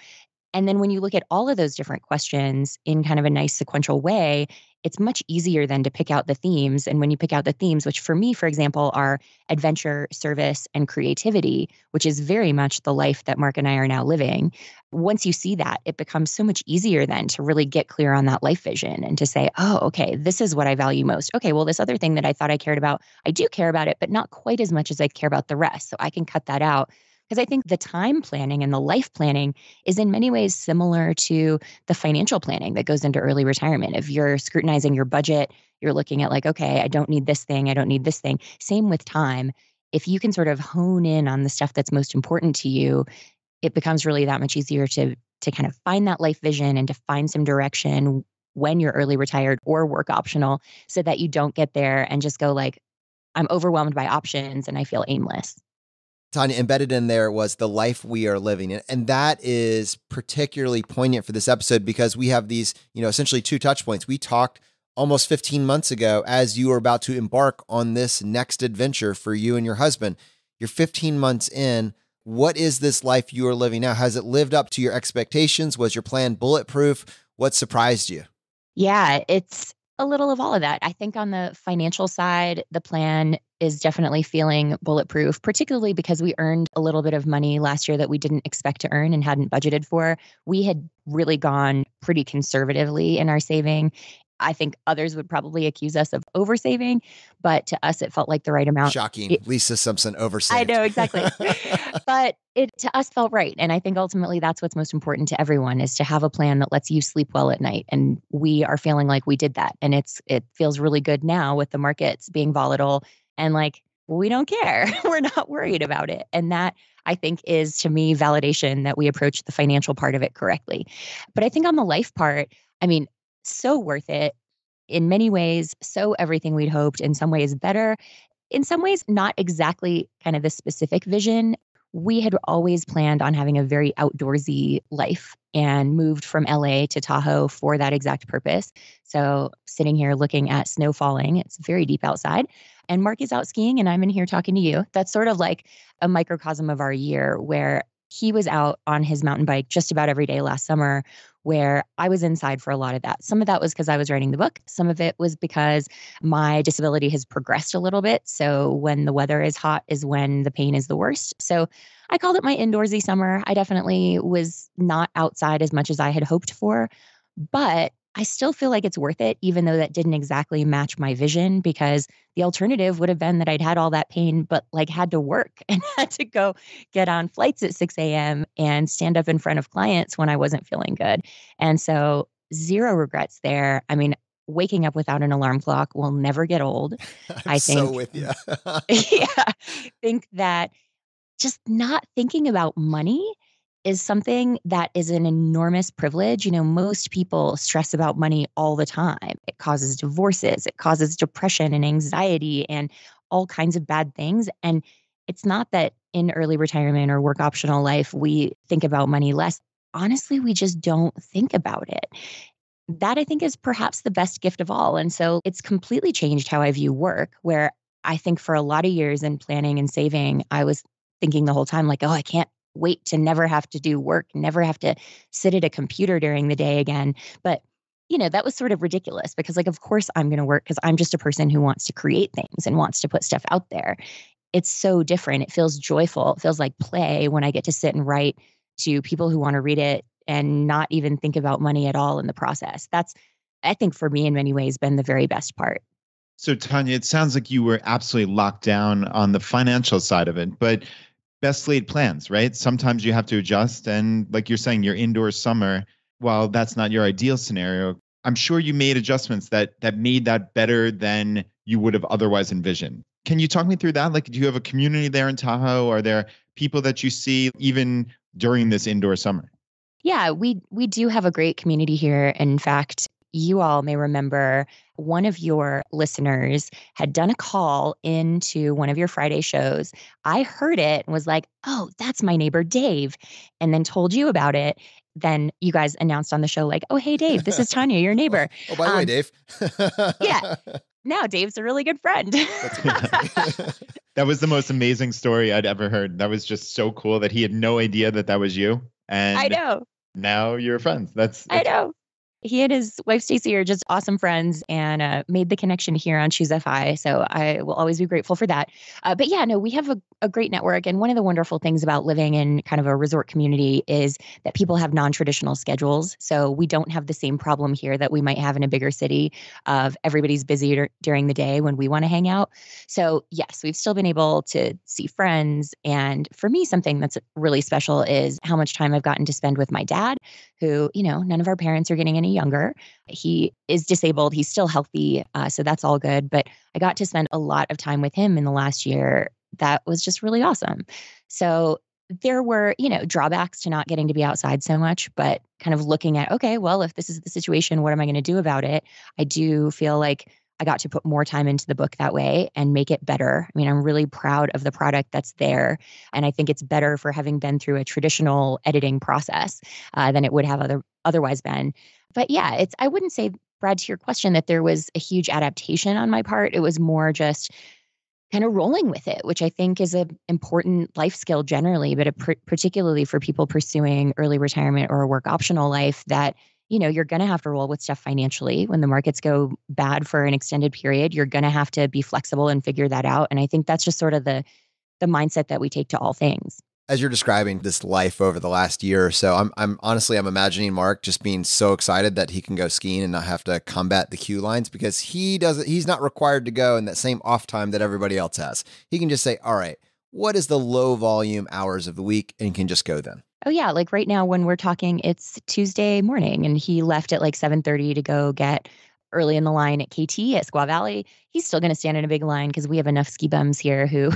And then when you look at all of those different questions in kind of a nice sequential way, it's much easier then to pick out the themes. And when you pick out the themes, which for me, for example, are adventure, service, and creativity, which is very much the life that Mark and I are now living. Once you see that, it becomes so much easier then to really get clear on that life vision and to say, oh, okay, this is what I value most. Okay, well, this other thing that I thought I cared about, I do care about it, but not quite as much as I care about the rest. So I can cut that out. Because I think the time planning and the life planning is in many ways similar to the financial planning that goes into early retirement. If you're scrutinizing your budget, you're looking at like, okay, I don't need this thing. I don't need this thing. Same with time. If you can sort of hone in on the stuff that's most important to you, it becomes really that much easier to kind of find that life vision and to find some direction when you're early retired or work optional, so that you don't get there and just go like, I'm overwhelmed by options and I feel aimless. Tanja, embedded in there was the life we are living. And that is particularly poignant for this episode because we have these, essentially two touch points. We talked almost 15 months ago as you were about to embark on this next adventure for you and your husband. You're 15 months in. What is this life you are living now? Has it lived up to your expectations? Was your plan bulletproof? What surprised you? Yeah, it's a little of all of that. I think on the financial side, the plan is definitely feeling bulletproof, particularly because we earned a little bit of money last year that we didn't expect to earn and hadn't budgeted for. We had really gone pretty conservatively in our saving. I think others would probably accuse us of oversaving, but to us, it felt like the right amount. Shocking. Lisa Simpson oversaved. I know, exactly. But it to us felt right. And I think ultimately that's what's most important to everyone, is to have a plan that lets you sleep well at night. And we are feeling like we did that. And it feels really good now with the markets being volatile and like, we don't care. We're not worried about it. And that, I think, is to me validation that we approached the financial part of it correctly. But I think on the life part, I mean, so worth it in many ways, so everything we'd hoped, in some ways better, in some ways not exactly kind of the specific vision. We had always planned on having a very outdoorsy life and moved from LA to Tahoe for that exact purpose. So sitting here looking at snow falling, it's very deep outside, and Mark is out skiing and I'm in here talking to you. That's sort of like a microcosm of our year, where he was out on his mountain bike just about every day last summer, where I was inside for a lot of that. Some of that was because I was writing the book. Some of it was because my disability has progressed a little bit. So when the weather is hot is when the pain is the worst. So I called it my indoorsy summer. I definitely was not outside as much as I had hoped for, but I still feel like it's worth it, even though that didn't exactly match my vision, because the alternative would have been that I'd had all that pain, but like had to work and had to go get on flights at 6 a.m. and stand up in front of clients when I wasn't feeling good. And so zero regrets there. I mean, waking up without an alarm clock will never get old. I'm so with you. Yeah, I think that just not thinking about money is something that is an enormous privilege. Most people stress about money all the time. It causes divorces, it causes depression and anxiety and all kinds of bad things. And it's not that in early retirement or work optional life, we think about money less. Honestly, we just don't think about it. That, I think, is perhaps the best gift of all. And so it's completely changed how I view work, where I think for a lot of years in planning and saving, I was thinking the whole time like, oh, I can't wait to never have to do work, never have to sit at a computer during the day again. But, that was sort of ridiculous because like, of course I'm going to work because I'm just a person who wants to create things and wants to put stuff out there. It's so different. It feels joyful. It feels like play when I get to sit and write to people who want to read it and not even think about money at all in the process. That's, I think, for me in many ways been the very best part. So Tanja, it sounds like you were absolutely locked down on the financial side of it, but best laid plans, right? Sometimes you have to adjust. And like you're saying, your indoor summer, while that's not your ideal scenario, I'm sure you made adjustments that made that better than you would have otherwise envisioned. Can you talk me through that? Like, do you have a community there in Tahoe? Are there people that you see even during this indoor summer? Yeah, we do have a great community here. In fact, you all may remember one of your listeners had done a call into one of your Friday shows. I heard it and was like, "Oh, that's my neighbor Dave," and then told you about it. Then you guys announced on the show like, "Oh, hey Dave, this is Tanya, your neighbor." Oh, by the way, Dave. Yeah, now Dave's a really good friend. That's amazing. That was the most amazing story I'd ever heard. That was just so cool that he had no idea that that was you. I And know. now you're friends. I know. He and his wife Stacy are just awesome friends and made the connection here on ChooseFI. So I will always be grateful for that. But yeah, no, we have a great network. And one of the wonderful things about living in kind of a resort community is that people have non-traditional schedules. So we don't have the same problem here that we might have in a bigger city of everybody's busy during the day when we want to hang out. So yes, we've still been able to see friends. And for me, something that's really special is how much time I've gotten to spend with my dad, who, none of our parents are getting any younger. He is disabled. He's still healthy. So that's all good. But I got to spend a lot of time with him in the last year. That was just really awesome. So there were, drawbacks to not getting to be outside so much, but kind of looking at, okay, well, if this is the situation, what am I going to do about it? I do feel like I got to put more time into the book that way and make it better. I mean, I'm really proud of the product that's there. And I think it's better for having been through a traditional editing process than it would have otherwise been. But yeah, I wouldn't say, Brad, to your question, that there was a huge adaptation on my part. It was more just kind of rolling with it, which I think is an important life skill generally, but particularly for people pursuing early retirement or a work optional life that, you're going to have to roll with stuff financially. When the markets go bad for an extended period, you're going to have to be flexible and figure that out. And I think that's just sort of the mindset that we take to all things. As you're describing this life over the last year or so, I'm honestly imagining Mark just being so excited that he can go skiing and not have to combat the queue lines, because he's not required to go in that same off time that everybody else has. He can just say, all right, what is the low volume hours of the week? And can just go then. Oh yeah. Like right now when we're talking, it's Tuesday morning and he left at like 7:30 to go get early in the line at KT at Squaw Valley. He's still going to stand in a big line because we have enough ski bums here who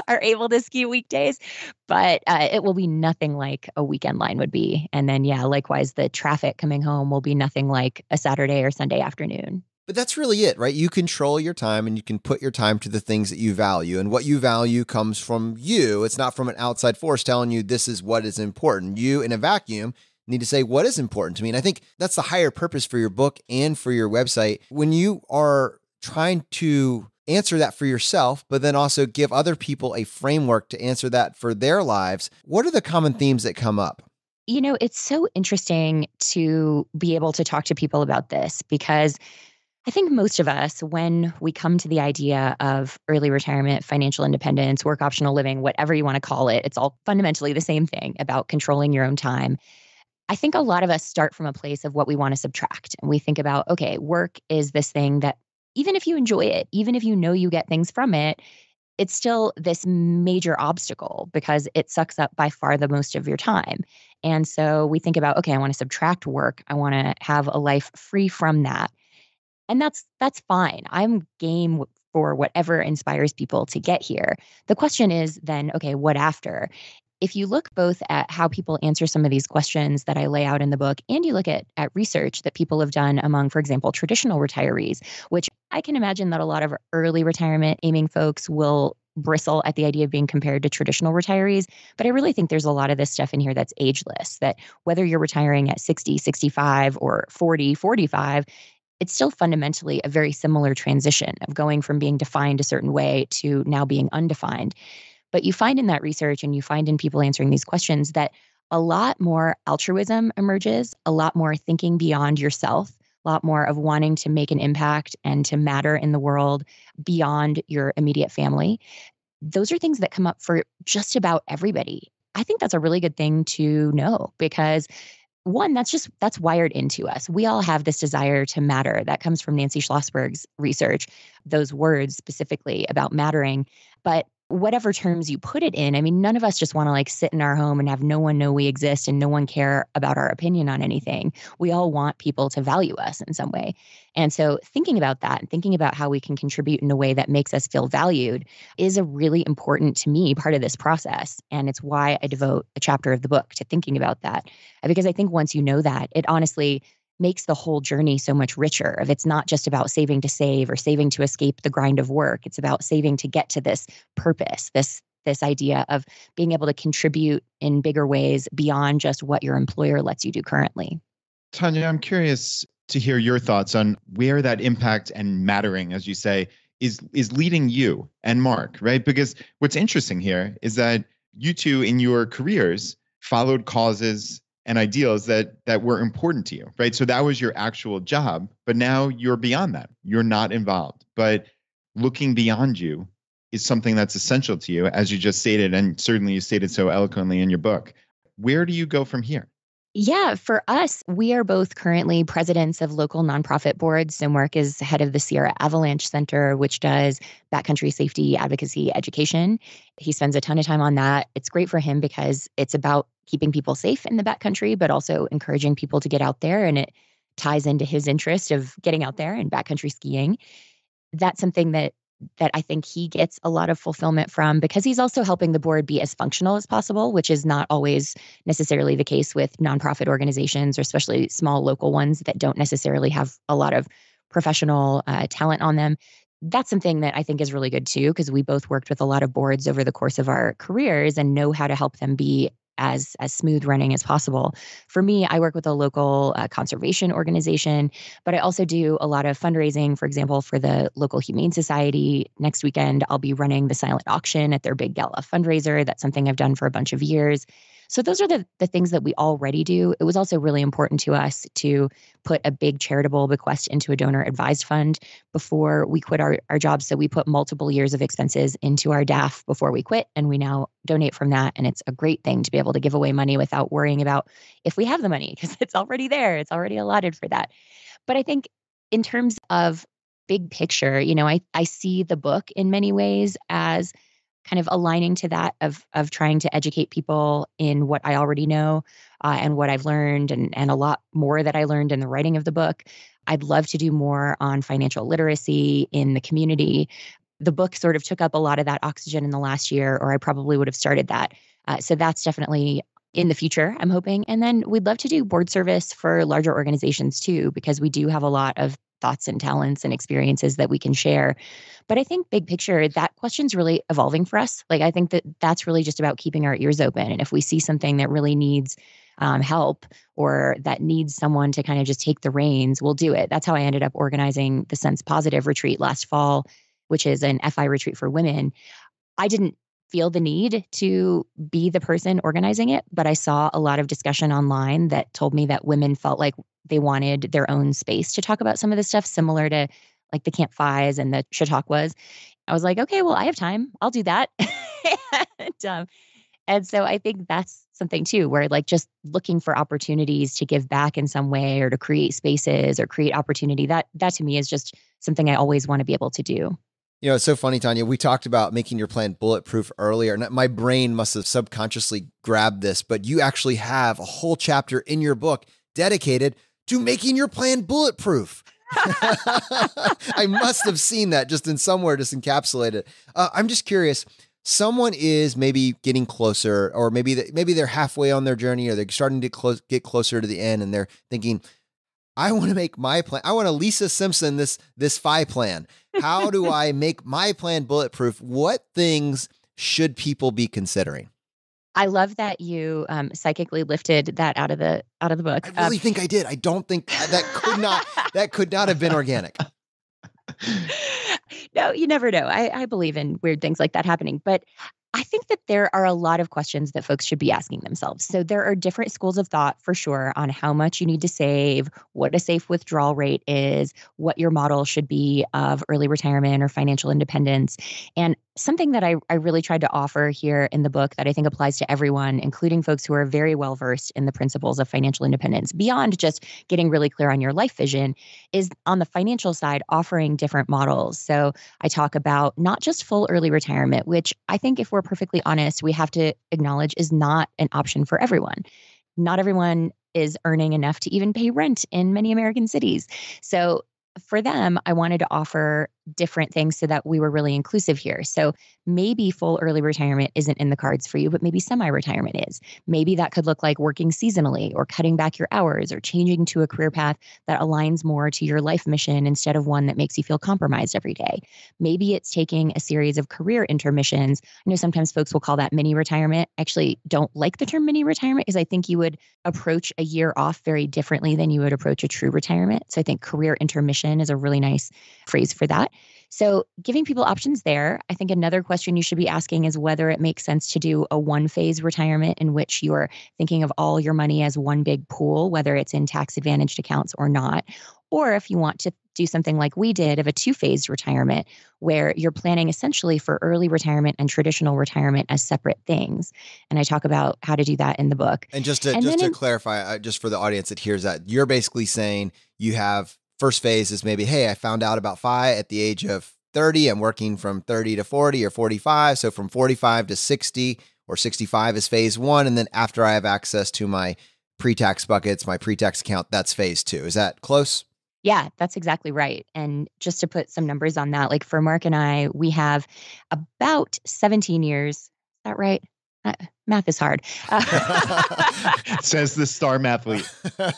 are able to ski weekdays, but it will be nothing like a weekend line would be. And then, yeah, likewise, the traffic coming home will be nothing like a Saturday or Sunday afternoon. But that's really it, right? You control your time and you can put your time to the things that you value. And what you value comes from you. It's not from an outside force telling you this is what is important. You, in a vacuum, need to say what is important to me. And I think that's the higher purpose for your book and for your website. When you are trying to answer that for yourself, but then also give other people a framework to answer that for their lives, what are the common themes that come up? It's so interesting to be able to talk to people about this because I think most of us, when we come to the idea of early retirement, financial independence, work optional living, whatever you want to call it, it's all fundamentally the same thing about controlling your own time. I think a lot of us start from a place of what we want to subtract. And we think about, okay, work is this thing that even if you enjoy it, even if you know you get things from it, it's still this major obstacle because it sucks up by far the most of your time. And so we think about, okay, I want to subtract work. I want to have a life free from that. And that's fine. I'm game for whatever inspires people to get here. The question is then, okay, what after? If you look both at how people answer some of these questions that I lay out in the book, and you look at research that people have done among, for example, traditional retirees, which I can imagine that a lot of early retirement aiming folks will bristle at the idea of being compared to traditional retirees. But I really think there's a lot of this stuff in here that's ageless, that whether you're retiring at 60, 65, or 40, 45, it's still fundamentally a very similar transition of going from being defined a certain way to now being undefined. But you find in that research and you find in people answering these questions that a lot more altruism emerges, a lot more thinking beyond yourself, a lot more of wanting to make an impact and to matter in the world beyond your immediate family. Those are things that come up for just about everybody. I think that's a really good thing to know because one, that's wired into us. We all have this desire to matter. That comes from Nancy Schlossberg's research, those words specifically about mattering. But whatever terms you put it in. I mean, none of us just want to like sit in our home and have no one know we exist and no one care about our opinion on anything. We all want people to value us in some way. And so thinking about that and thinking about how we can contribute in a way that makes us feel valued is a really important, to me, part of this process. And it's why I devote a chapter of the book to thinking about that. Because I think once you know that, it honestly makes the whole journey so much richer. If it's not just about saving to save or saving to escape the grind of work, it's about saving to get to this purpose, this idea of being able to contribute in bigger ways beyond just what your employer lets you do currently. Tanja, I'm curious to hear your thoughts on where that impact and mattering, as you say, is leading you and Mark, right? Because what's interesting here is that you two in your careers followed causes and ideals that were important to you, right? So that was your actual job, but now you're beyond that. You're not involved. But looking beyond you is something that's essential to you, as you just stated, and certainly you stated so eloquently in your book. Where do you go from here? Yeah, for us, we are both currently presidents of local nonprofit boards. So Mark is head of the Sierra Avalanche Center, which does backcountry safety advocacy education. He spends a ton of time on that. It's great for him because it's about keeping people safe in the backcountry, but also encouraging people to get out there. And it ties into his interest of getting out there and backcountry skiing. That's something that I think he gets a lot of fulfillment from, because he's also helping the board be as functional as possible, which is not always necessarily the case with nonprofit organizations, or especially small local ones that don't necessarily have a lot of professional talent on them. That's something that I think is really good too, because we both worked with a lot of boards over the course of our careers and know how to help them be as smooth running as possible. For me, I work with a local conservation organization, but I also do a lot of fundraising. For example, for the local Humane Society, next weekend, I'll be running the silent auction at their big gala fundraiser. That's something I've done for a bunch of years. So those are the things that we already do. It was also really important to us to put a big charitable bequest into a donor advised fund before we quit our jobs. So we put multiple years of expenses into our DAF before we quit, and we now donate from that. And it's a great thing to be able to give away money without worrying about if we have the money, because it's already there. It's already allotted for that. But I think in terms of big picture, I see the book in many ways as kind of aligning to that of trying to educate people in what I already know and what I've learned, and a lot more that I learned in the writing of the book. I'd love to do more on financial literacy in the community. The book sort of took up a lot of that oxygen in the last year, or I probably would have started that. So that's definitely in the future, I'm hoping. And then we'd love to do board service for larger organizations too, because we do have a lot of thoughts and talents and experiences that we can share. But I think big picture, that question's really evolving for us. Like, I think that that's really just about keeping our ears open. And if we see something that really needs help, or that needs someone to kind of just take the reins, we'll do it. That's how I ended up organizing the Sense Positive retreat last fall, which is an FI retreat for women. I didn't feel the need to be the person organizing it, but I saw a lot of discussion online that told me that women felt like they wanted their own space to talk about some of this stuff, similar to like the Camp Fies and the Chautauquas. I was like, okay, well, I have time. I'll do that. And so I think that's something too, where like just looking for opportunities to give back in some way, or to create spaces or create opportunity, that to me is just something I always want to be able to do. It's so funny, Tanja. We talked about making your plan bulletproof earlier, and my brain must have subconsciously grabbed this, but you actually have a whole chapter in your book dedicated to making your plan bulletproof. I must have seen that just in somewhere, just encapsulated. I'm just curious. Someone is maybe getting closer, or maybe they're halfway on their journey, or they're starting to get closer to the end, and they're thinking, I want to make my plan. I want to Lisa Simpson this FI plan. How do I make my plan bulletproof? What things should people be considering? I love that you psychically lifted that out of the book. I really think I did. I don't think that could not have been organic. No, you never know. I believe in weird things like that happening, but I think that there are a lot of questions that folks should be asking themselves. So there are different schools of thought for sure on how much you need to save, what a safe withdrawal rate is, what your model should be of early retirement or financial independence. And something that I really tried to offer here in the book that I think applies to everyone, including folks who are very well versed in the principles of financial independence, beyond just getting really clear on your life vision, is on the financial side, offering different models. So I talk about not just full early retirement, which I think, if we're perfectly honest, we have to acknowledge is not an option for everyone. Not everyone is earning enough to even pay rent in many American cities. So for them, I wanted to offer different things so that we were really inclusive here. So maybe full early retirement isn't in the cards for you, but maybe semi-retirement is. Maybe that could look like working seasonally or cutting back your hours or changing to a career path that aligns more to your life mission instead of one that makes you feel compromised every day. Maybe it's taking a series of career intermissions. I know sometimes folks will call that mini retirement. I actually don't like the term mini retirement because I think you would approach a year off very differently than you would approach a true retirement. So I think career intermission is a really nice phrase for that. So giving people options there. I think another question you should be asking is whether it makes sense to do a one-phase retirement in which you're thinking of all your money as one big pool, whether it's in tax-advantaged accounts or not. Or if you want to do something like we did of a two-phase retirement, where you're planning essentially for early retirement and traditional retirement as separate things. And I talk about how to do that in the book. And just to clarify, just for the audience that hears that, you're basically saying you have first phase is maybe, hey, I found out about FI at the age of 30. I'm working from 30 to 40 or 45. So from 45 to 60 or 65 is phase one. And then after I have access to my pre-tax buckets, my pre-tax account, that's phase two. Is that close? Yeah, that's exactly right. And just to put some numbers on that, like for Mark and I, we have about 17 years. Is that right? Math is hard. Says the star mathlete.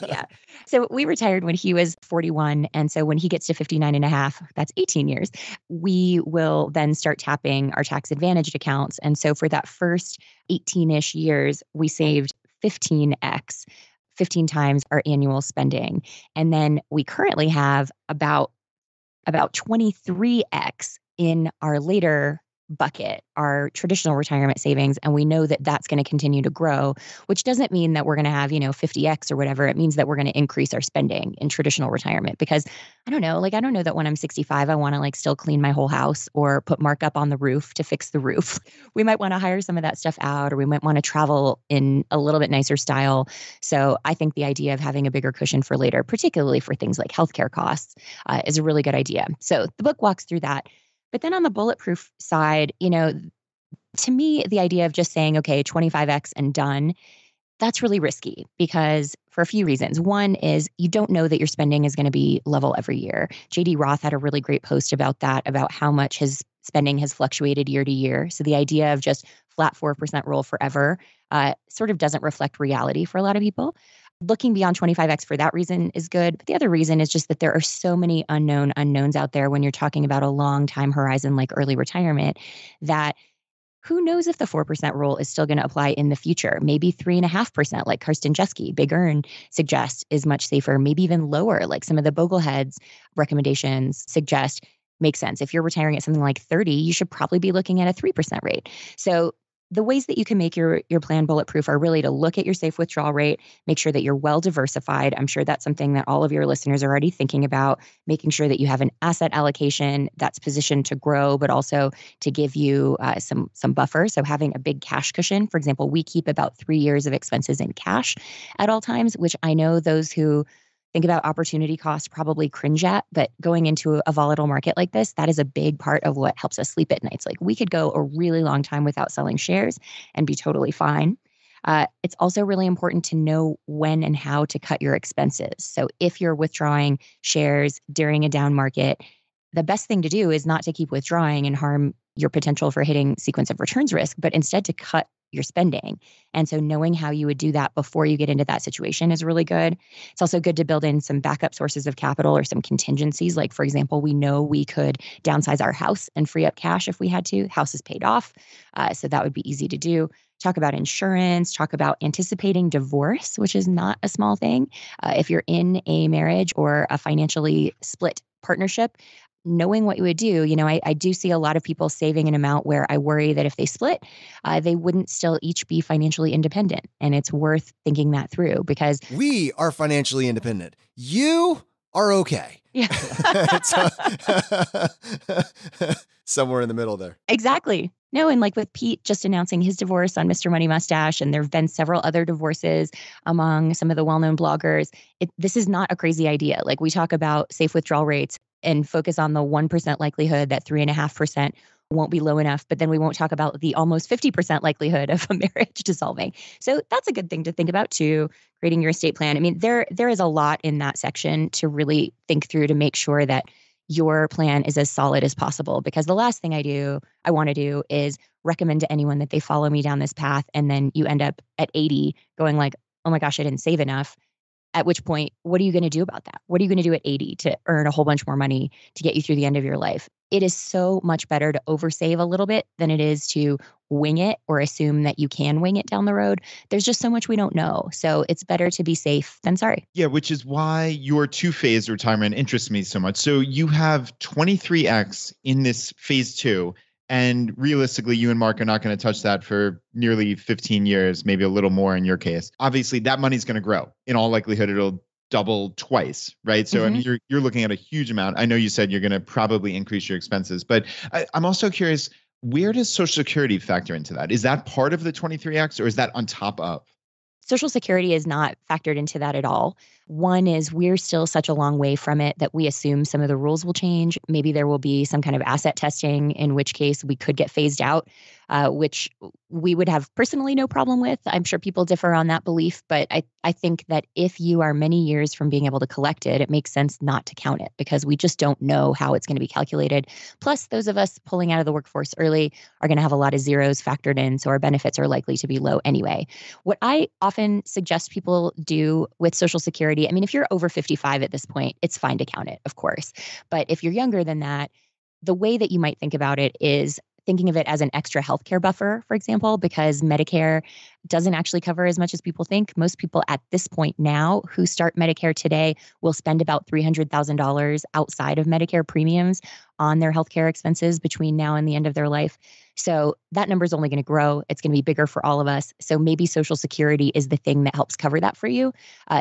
Yeah. So we retired when he was 41. And so when he gets to 59 and a half, that's 18 years, we will then start tapping our tax advantaged accounts. And so for that first 18-ish years, we saved 15x. 15 times our annual spending. And then we currently have about 23x in our later bucket, our traditional retirement savings. And we know that that's going to continue to grow, which doesn't mean that we're going to have, 50x or whatever. It means that we're going to increase our spending in traditional retirement because I don't know that when I'm 65, I want to still clean my whole house or put markup on the roof to fix the roof. We might want to hire some of that stuff out, or we might want to travel in a little bit nicer style. So I think the idea of having a bigger cushion for later, particularly for things like healthcare costs, is a really good idea. So the book walks through that. But then on the bulletproof side, to me, the idea of just saying, okay, 25x and done, that's really risky because for a few reasons. One is you don't know that your spending is going to be level every year. JD Roth had a really great post about that, about how much his spending has fluctuated year to year. So the idea of just flat 4% roll forever sort of doesn't reflect reality for a lot of people. Looking beyond 25x for that reason is good. But the other reason is just that there are so many unknowns out there when you're talking about a long time horizon like early retirement that who knows if the 4% rule is still going to apply in the future. Maybe 3.5%, like Karsten Jeske, Big Earn, suggests is much safer. Maybe even lower, like some of the Bogleheads recommendations suggest makes sense. If you're retiring at something like 30, you should probably be looking at a 3% rate. So the ways that you can make your plan bulletproof are really to look at your safe withdrawal rate, make sure that you're well diversified. I'm sure that's something that all of your listeners are already thinking about, making sure that you have an asset allocation that's positioned to grow, but also to give you some buffer. So having a big cash cushion, for example, we keep about 3 years of expenses in cash at all times, which I know those who think about opportunity cost probably cringe at, but going into a volatile market like this, that is a big part of what helps us sleep at nights. Like we could go a really long time without selling shares and be totally fine. It's also really important to know when and how to cut your expenses. So if you're withdrawing shares during a down market, the best thing to do is not to keep withdrawing and harm your potential for hitting sequence of returns risk, but instead to cut your spending. And so knowing how you would do that before you get into that situation is really good. It's also good to build in some backup sources of capital or some contingencies. Like, for example, we know we could downsize our house and free up cash if we had to. House is paid off. So that would be easy to do. Talk about insurance, talk about anticipating divorce, which is not a small thing. If you're in a marriage or a financially split partnership, knowing what you would do, I do see a lot of people saving an amount where I worry that if they split, they wouldn't still each be financially independent. And it's worth thinking that through because we are financially independent. You are okay. Yeah. somewhere in the middle there. Exactly. No, and like with Pete just announcing his divorce on Mr. Money Mustache, and there have been several other divorces among some of the well-known bloggers. This is not a crazy idea. Like we talk about safe withdrawal rates and focus on the 1% likelihood that 3.5% won't be low enough, but then we won't talk about the almost 50% likelihood of a marriage dissolving. So that's a good thing to think about too, creating your estate plan. I mean, there is a lot in that section to really think through to make sure that your plan is as solid as possible. Because the last thing I want to do is recommend to anyone that they follow me down this path. And then you end up at 80 going like, oh my gosh, I didn't save enough. At which point, what are you going to do about that? What are you going to do at 80 to earn a whole bunch more money to get you through the end of your life? It is so much better to oversave a little bit than it is to wing it or assume that you can wing it down the road. There's just so much we don't know. So it's better to be safe than sorry. Yeah, which is why your two-phase retirement interests me so much. So you have 23x in this phase two. And realistically, you and Mark are not going to touch that for nearly 15 years, maybe a little more in your case. Obviously, that money's going to grow. In all likelihood, it'll double twice, right? So I mean, you're looking at a huge amount. I know you said you're going to probably increase your expenses, but I'm also curious, where does Social Security factor into that? Is that part of the 23x or is that on top of? Social Security is not factored into that at all. One is we're still such a long way from it that we assume some of the rules will change. Maybe there will be some kind of asset testing, in which case we could get phased out, which we would have personally no problem with. I'm sure people differ on that belief, but I think that if you are many years from being able to collect it, it makes sense not to count it because we just don't know how it's going to be calculated. Plus, those of us pulling out of the workforce early are going to have a lot of zeros factored in, so our benefits are likely to be low anyway. What I often suggest people do with Social Security, I mean, if you're over 55 at this point, it's fine to count it, of course. But if you're younger than that, the way that you might think about it is thinking of it as an extra healthcare buffer, for example, because Medicare doesn't actually cover as much as people think. Most people at this point now who start Medicare today will spend about $300,000 outside of Medicare premiums on their healthcare expenses between now and the end of their life. So that number is only going to grow. It's going to be bigger for all of us. So maybe Social Security is the thing that helps cover that for you.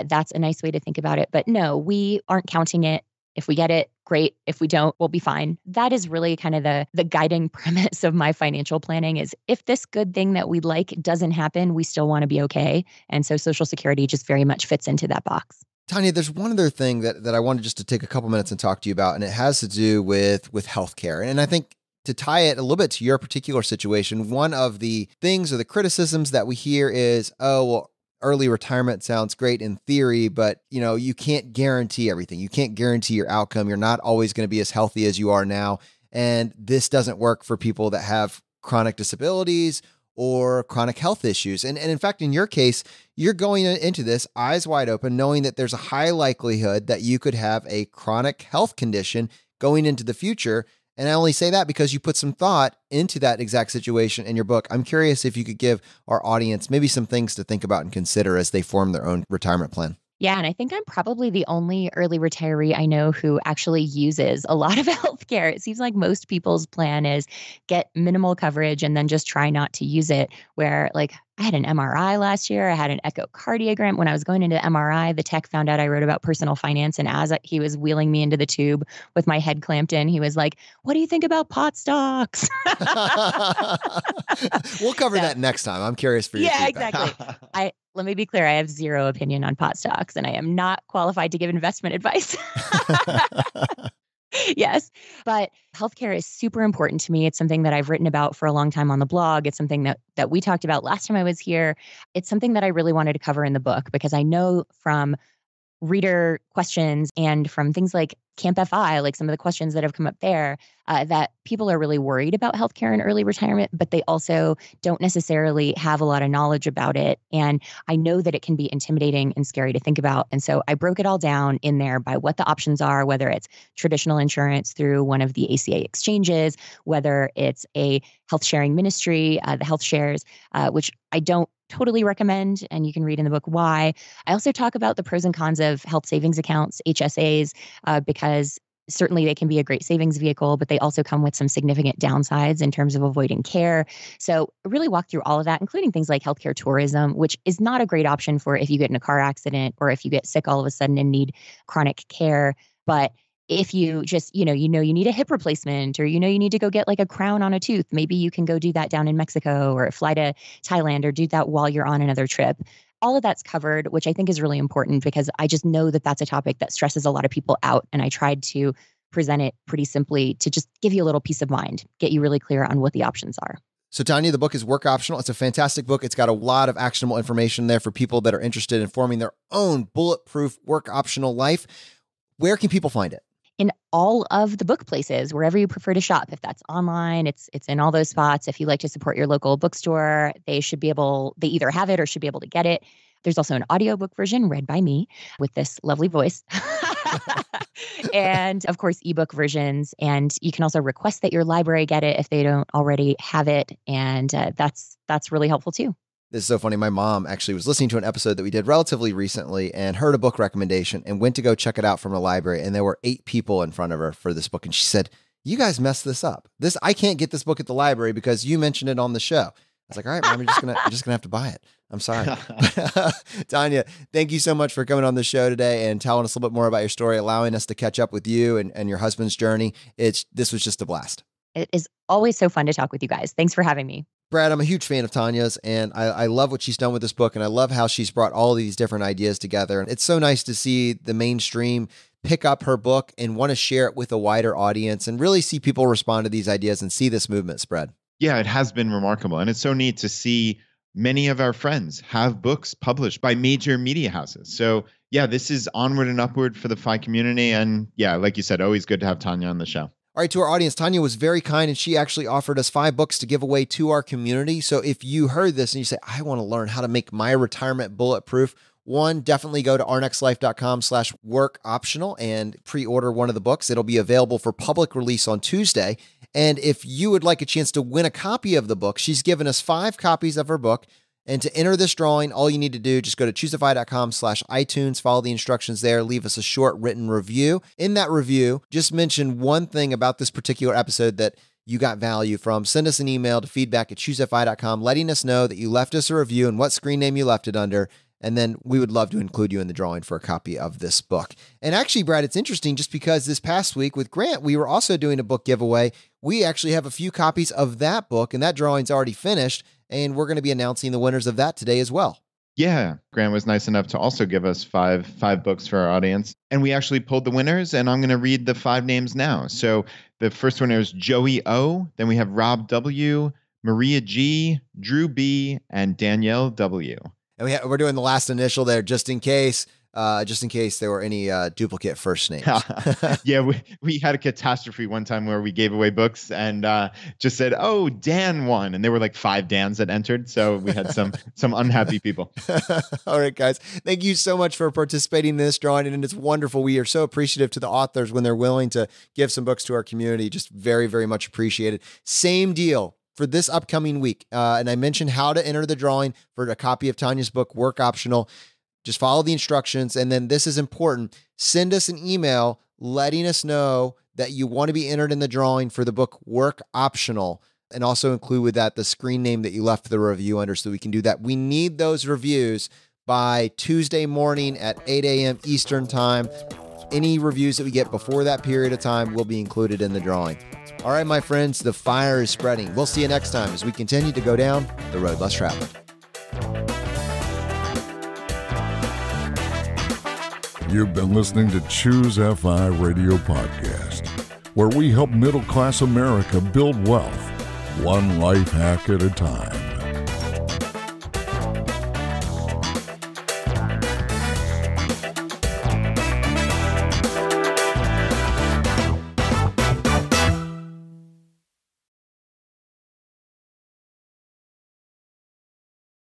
That's a nice way to think about it. But no, we aren't counting it. If we get it, great. If we don't, we'll be fine. That is really kind of the guiding premise of my financial planning is if this good thing that we like doesn't happen, we still want to be okay. And so Social Security just very much fits into that box. Tanja, there's one other thing that I wanted just to take a couple minutes and talk to you about, and it has to do with healthcare. And I think to tie it a little bit to your particular situation, one of the things or the criticisms that we hear is, oh, well, early retirement sounds great in theory, but you can't guarantee everything. You can't guarantee your outcome. You're not always going to be as healthy as you are now. And this doesn't work for people that have chronic disabilities or chronic health issues. And in fact, in your case, you're going into this eyes wide open, knowing that there's a high likelihood that you could have a chronic health condition going into the future. And I only say that because you put some thought into that exact situation in your book. I'm curious if you could give our audience maybe some things to think about and consider as they form their own retirement plan. Yeah, and I think I'm probably the only early retiree I know who actually uses a lot of healthcare. It seems like most people's plan is get minimal coverage and then just try not to use it. Where like I had an MRI last year, I had an echocardiogram. When I was going into MRI, the tech found out I wrote about personal finance. And as he was wheeling me into the tube with my head clamped in, he was like, "What do you think about pot stocks?" We'll cover that next time. I'm curious for your feedback. Exactly. Let me be clear. I have zero opinion on pot stocks, and I am not qualified to give investment advice. Yes, but healthcare is super important to me. It's something that I've written about for a long time on the blog. It's something that we talked about last time I was here. It's something that I really wanted to cover in the book because I know from reader questions and from things like Camp FI, like some of the questions that have come up there, that people are really worried about healthcare in early retirement, but they also don't necessarily have a lot of knowledge about it. And I know that it can be intimidating and scary to think about. And so I broke it all down in there by what the options are, whether it's traditional insurance through one of the ACA exchanges, whether it's a health sharing ministry, the health shares, which I don't totally recommend, and you can read in the book why. I also talk about the pros and cons of health savings accounts, HSAs, because certainly they can be a great savings vehicle, but they also come with some significant downsides in terms of avoiding care. So I really walk through all of that, including things like healthcare tourism, which is not a great option for if you get in a car accident or if you get sick all of a sudden and need chronic care. But if you just, you need a hip replacement, or, you need to go get like a crown on a tooth, maybe you can go do that down in Mexico, or fly to Thailand, or do that while you're on another trip. All of that's covered, which I think is really important, because I just know that that's a topic that stresses a lot of people out. And I tried to present it pretty simply to just give you a little peace of mind, get you really clear on what the options are. So Tanja, the book is Work Optional. It's a fantastic book. It's got a lot of actionable information there for people that are interested in forming their own bulletproof work optional life. Where can people find it? In all of the book places, wherever you prefer to shop. If that's online, it's in all those spots. If you like to support your local bookstore, they either have it or should be able to get it. There's also an audiobook version read by me with this lovely voice. And of course, ebook versions. And you can also request that your library get it if they don't already have it. And that's really helpful too. This is so funny. My mom actually was listening to an episode that we did relatively recently and heard a book recommendation and went to go check it out from the library. And there were 8 people in front of her for this book. And she said, "You guys messed this up. I can't get this book at the library because you mentioned it on the show." I was like, "All right, Mom, you're just gonna have to buy it. I'm sorry." Tanja, thank you so much for coming on the show today and telling us a little bit more about your story, allowing us to catch up with you and your husband's journey. This was just a blast. It is always so fun to talk with you guys. Thanks for having me. Brad, I'm a huge fan of Tanja's, and I love what she's done with this book, and I love how she's brought all these different ideas together. And it's so nice to see the mainstream pick up her book and want to share it with a wider audience and really see people respond to these ideas and see this movement spread. Yeah, it has been remarkable. And it's so neat to see many of our friends have books published by major media houses. So yeah, this is onward and upward for the FI community. And yeah, like you said, always good to have Tanja on the show. All right, to our audience, Tanja was very kind, and she actually offered us 5 books to give away to our community. So if you heard this and you say, "I want to learn how to make my retirement bulletproof," one, definitely go to ournextlife.com/workoptional and pre-order one of the books. It'll be available for public release on Tuesday. And if you would like a chance to win a copy of the book, she's given us 5 copies of her book. And to enter this drawing, all you need to do, just go to ChooseFI.com/iTunes, follow the instructions there, leave us a short written review. In that review, just mention one thing about this particular episode that you got value from. Send us an email to feedback@ChooseFI.com, letting us know that you left us a review and what screen name you left it under. And then we would love to include you in the drawing for a copy of this book. And actually, Brad, it's interesting just because this past week with Grant, we were also doing a book giveaway. We actually have a few copies of that book, and that drawing's already finished. And we're going to be announcing the winners of that today as well. Yeah, Grant was nice enough to also give us five books for our audience. And we actually pulled the winners, and I'm going to read the 5 names now. So the first winner is Joey O. Then we have Rob W., Maria G., Drew B., and Danielle W. And we're doing the last initial there just in case there were any duplicate first names. Yeah, we had a catastrophe one time where we gave away books and just said, "Oh, Dan won," and there were like 5 Dans that entered, so we had some unhappy people. All right, guys, thank you so much for participating in this drawing, and it's wonderful. We are so appreciative to the authors when they're willing to give some books to our community. Just very, very much appreciated. Same deal for this upcoming week, and I mentioned how to enter the drawing for a copy of Tanja's book, Work Optional. Just follow the instructions. And then this is important. Send us an email letting us know that you want to be entered in the drawing for the book Work Optional. And also include with that the screen name that you left the review under so we can do that. We need those reviews by Tuesday morning at 8 a.m. Eastern time. Any reviews that we get before that period of time will be included in the drawing. All right, my friends, the fire is spreading. We'll see you next time as we continue to go down the road less traveled. You've been listening to ChooseFI Radio Podcast, where we help middle-class America build wealth, one life hack at a time.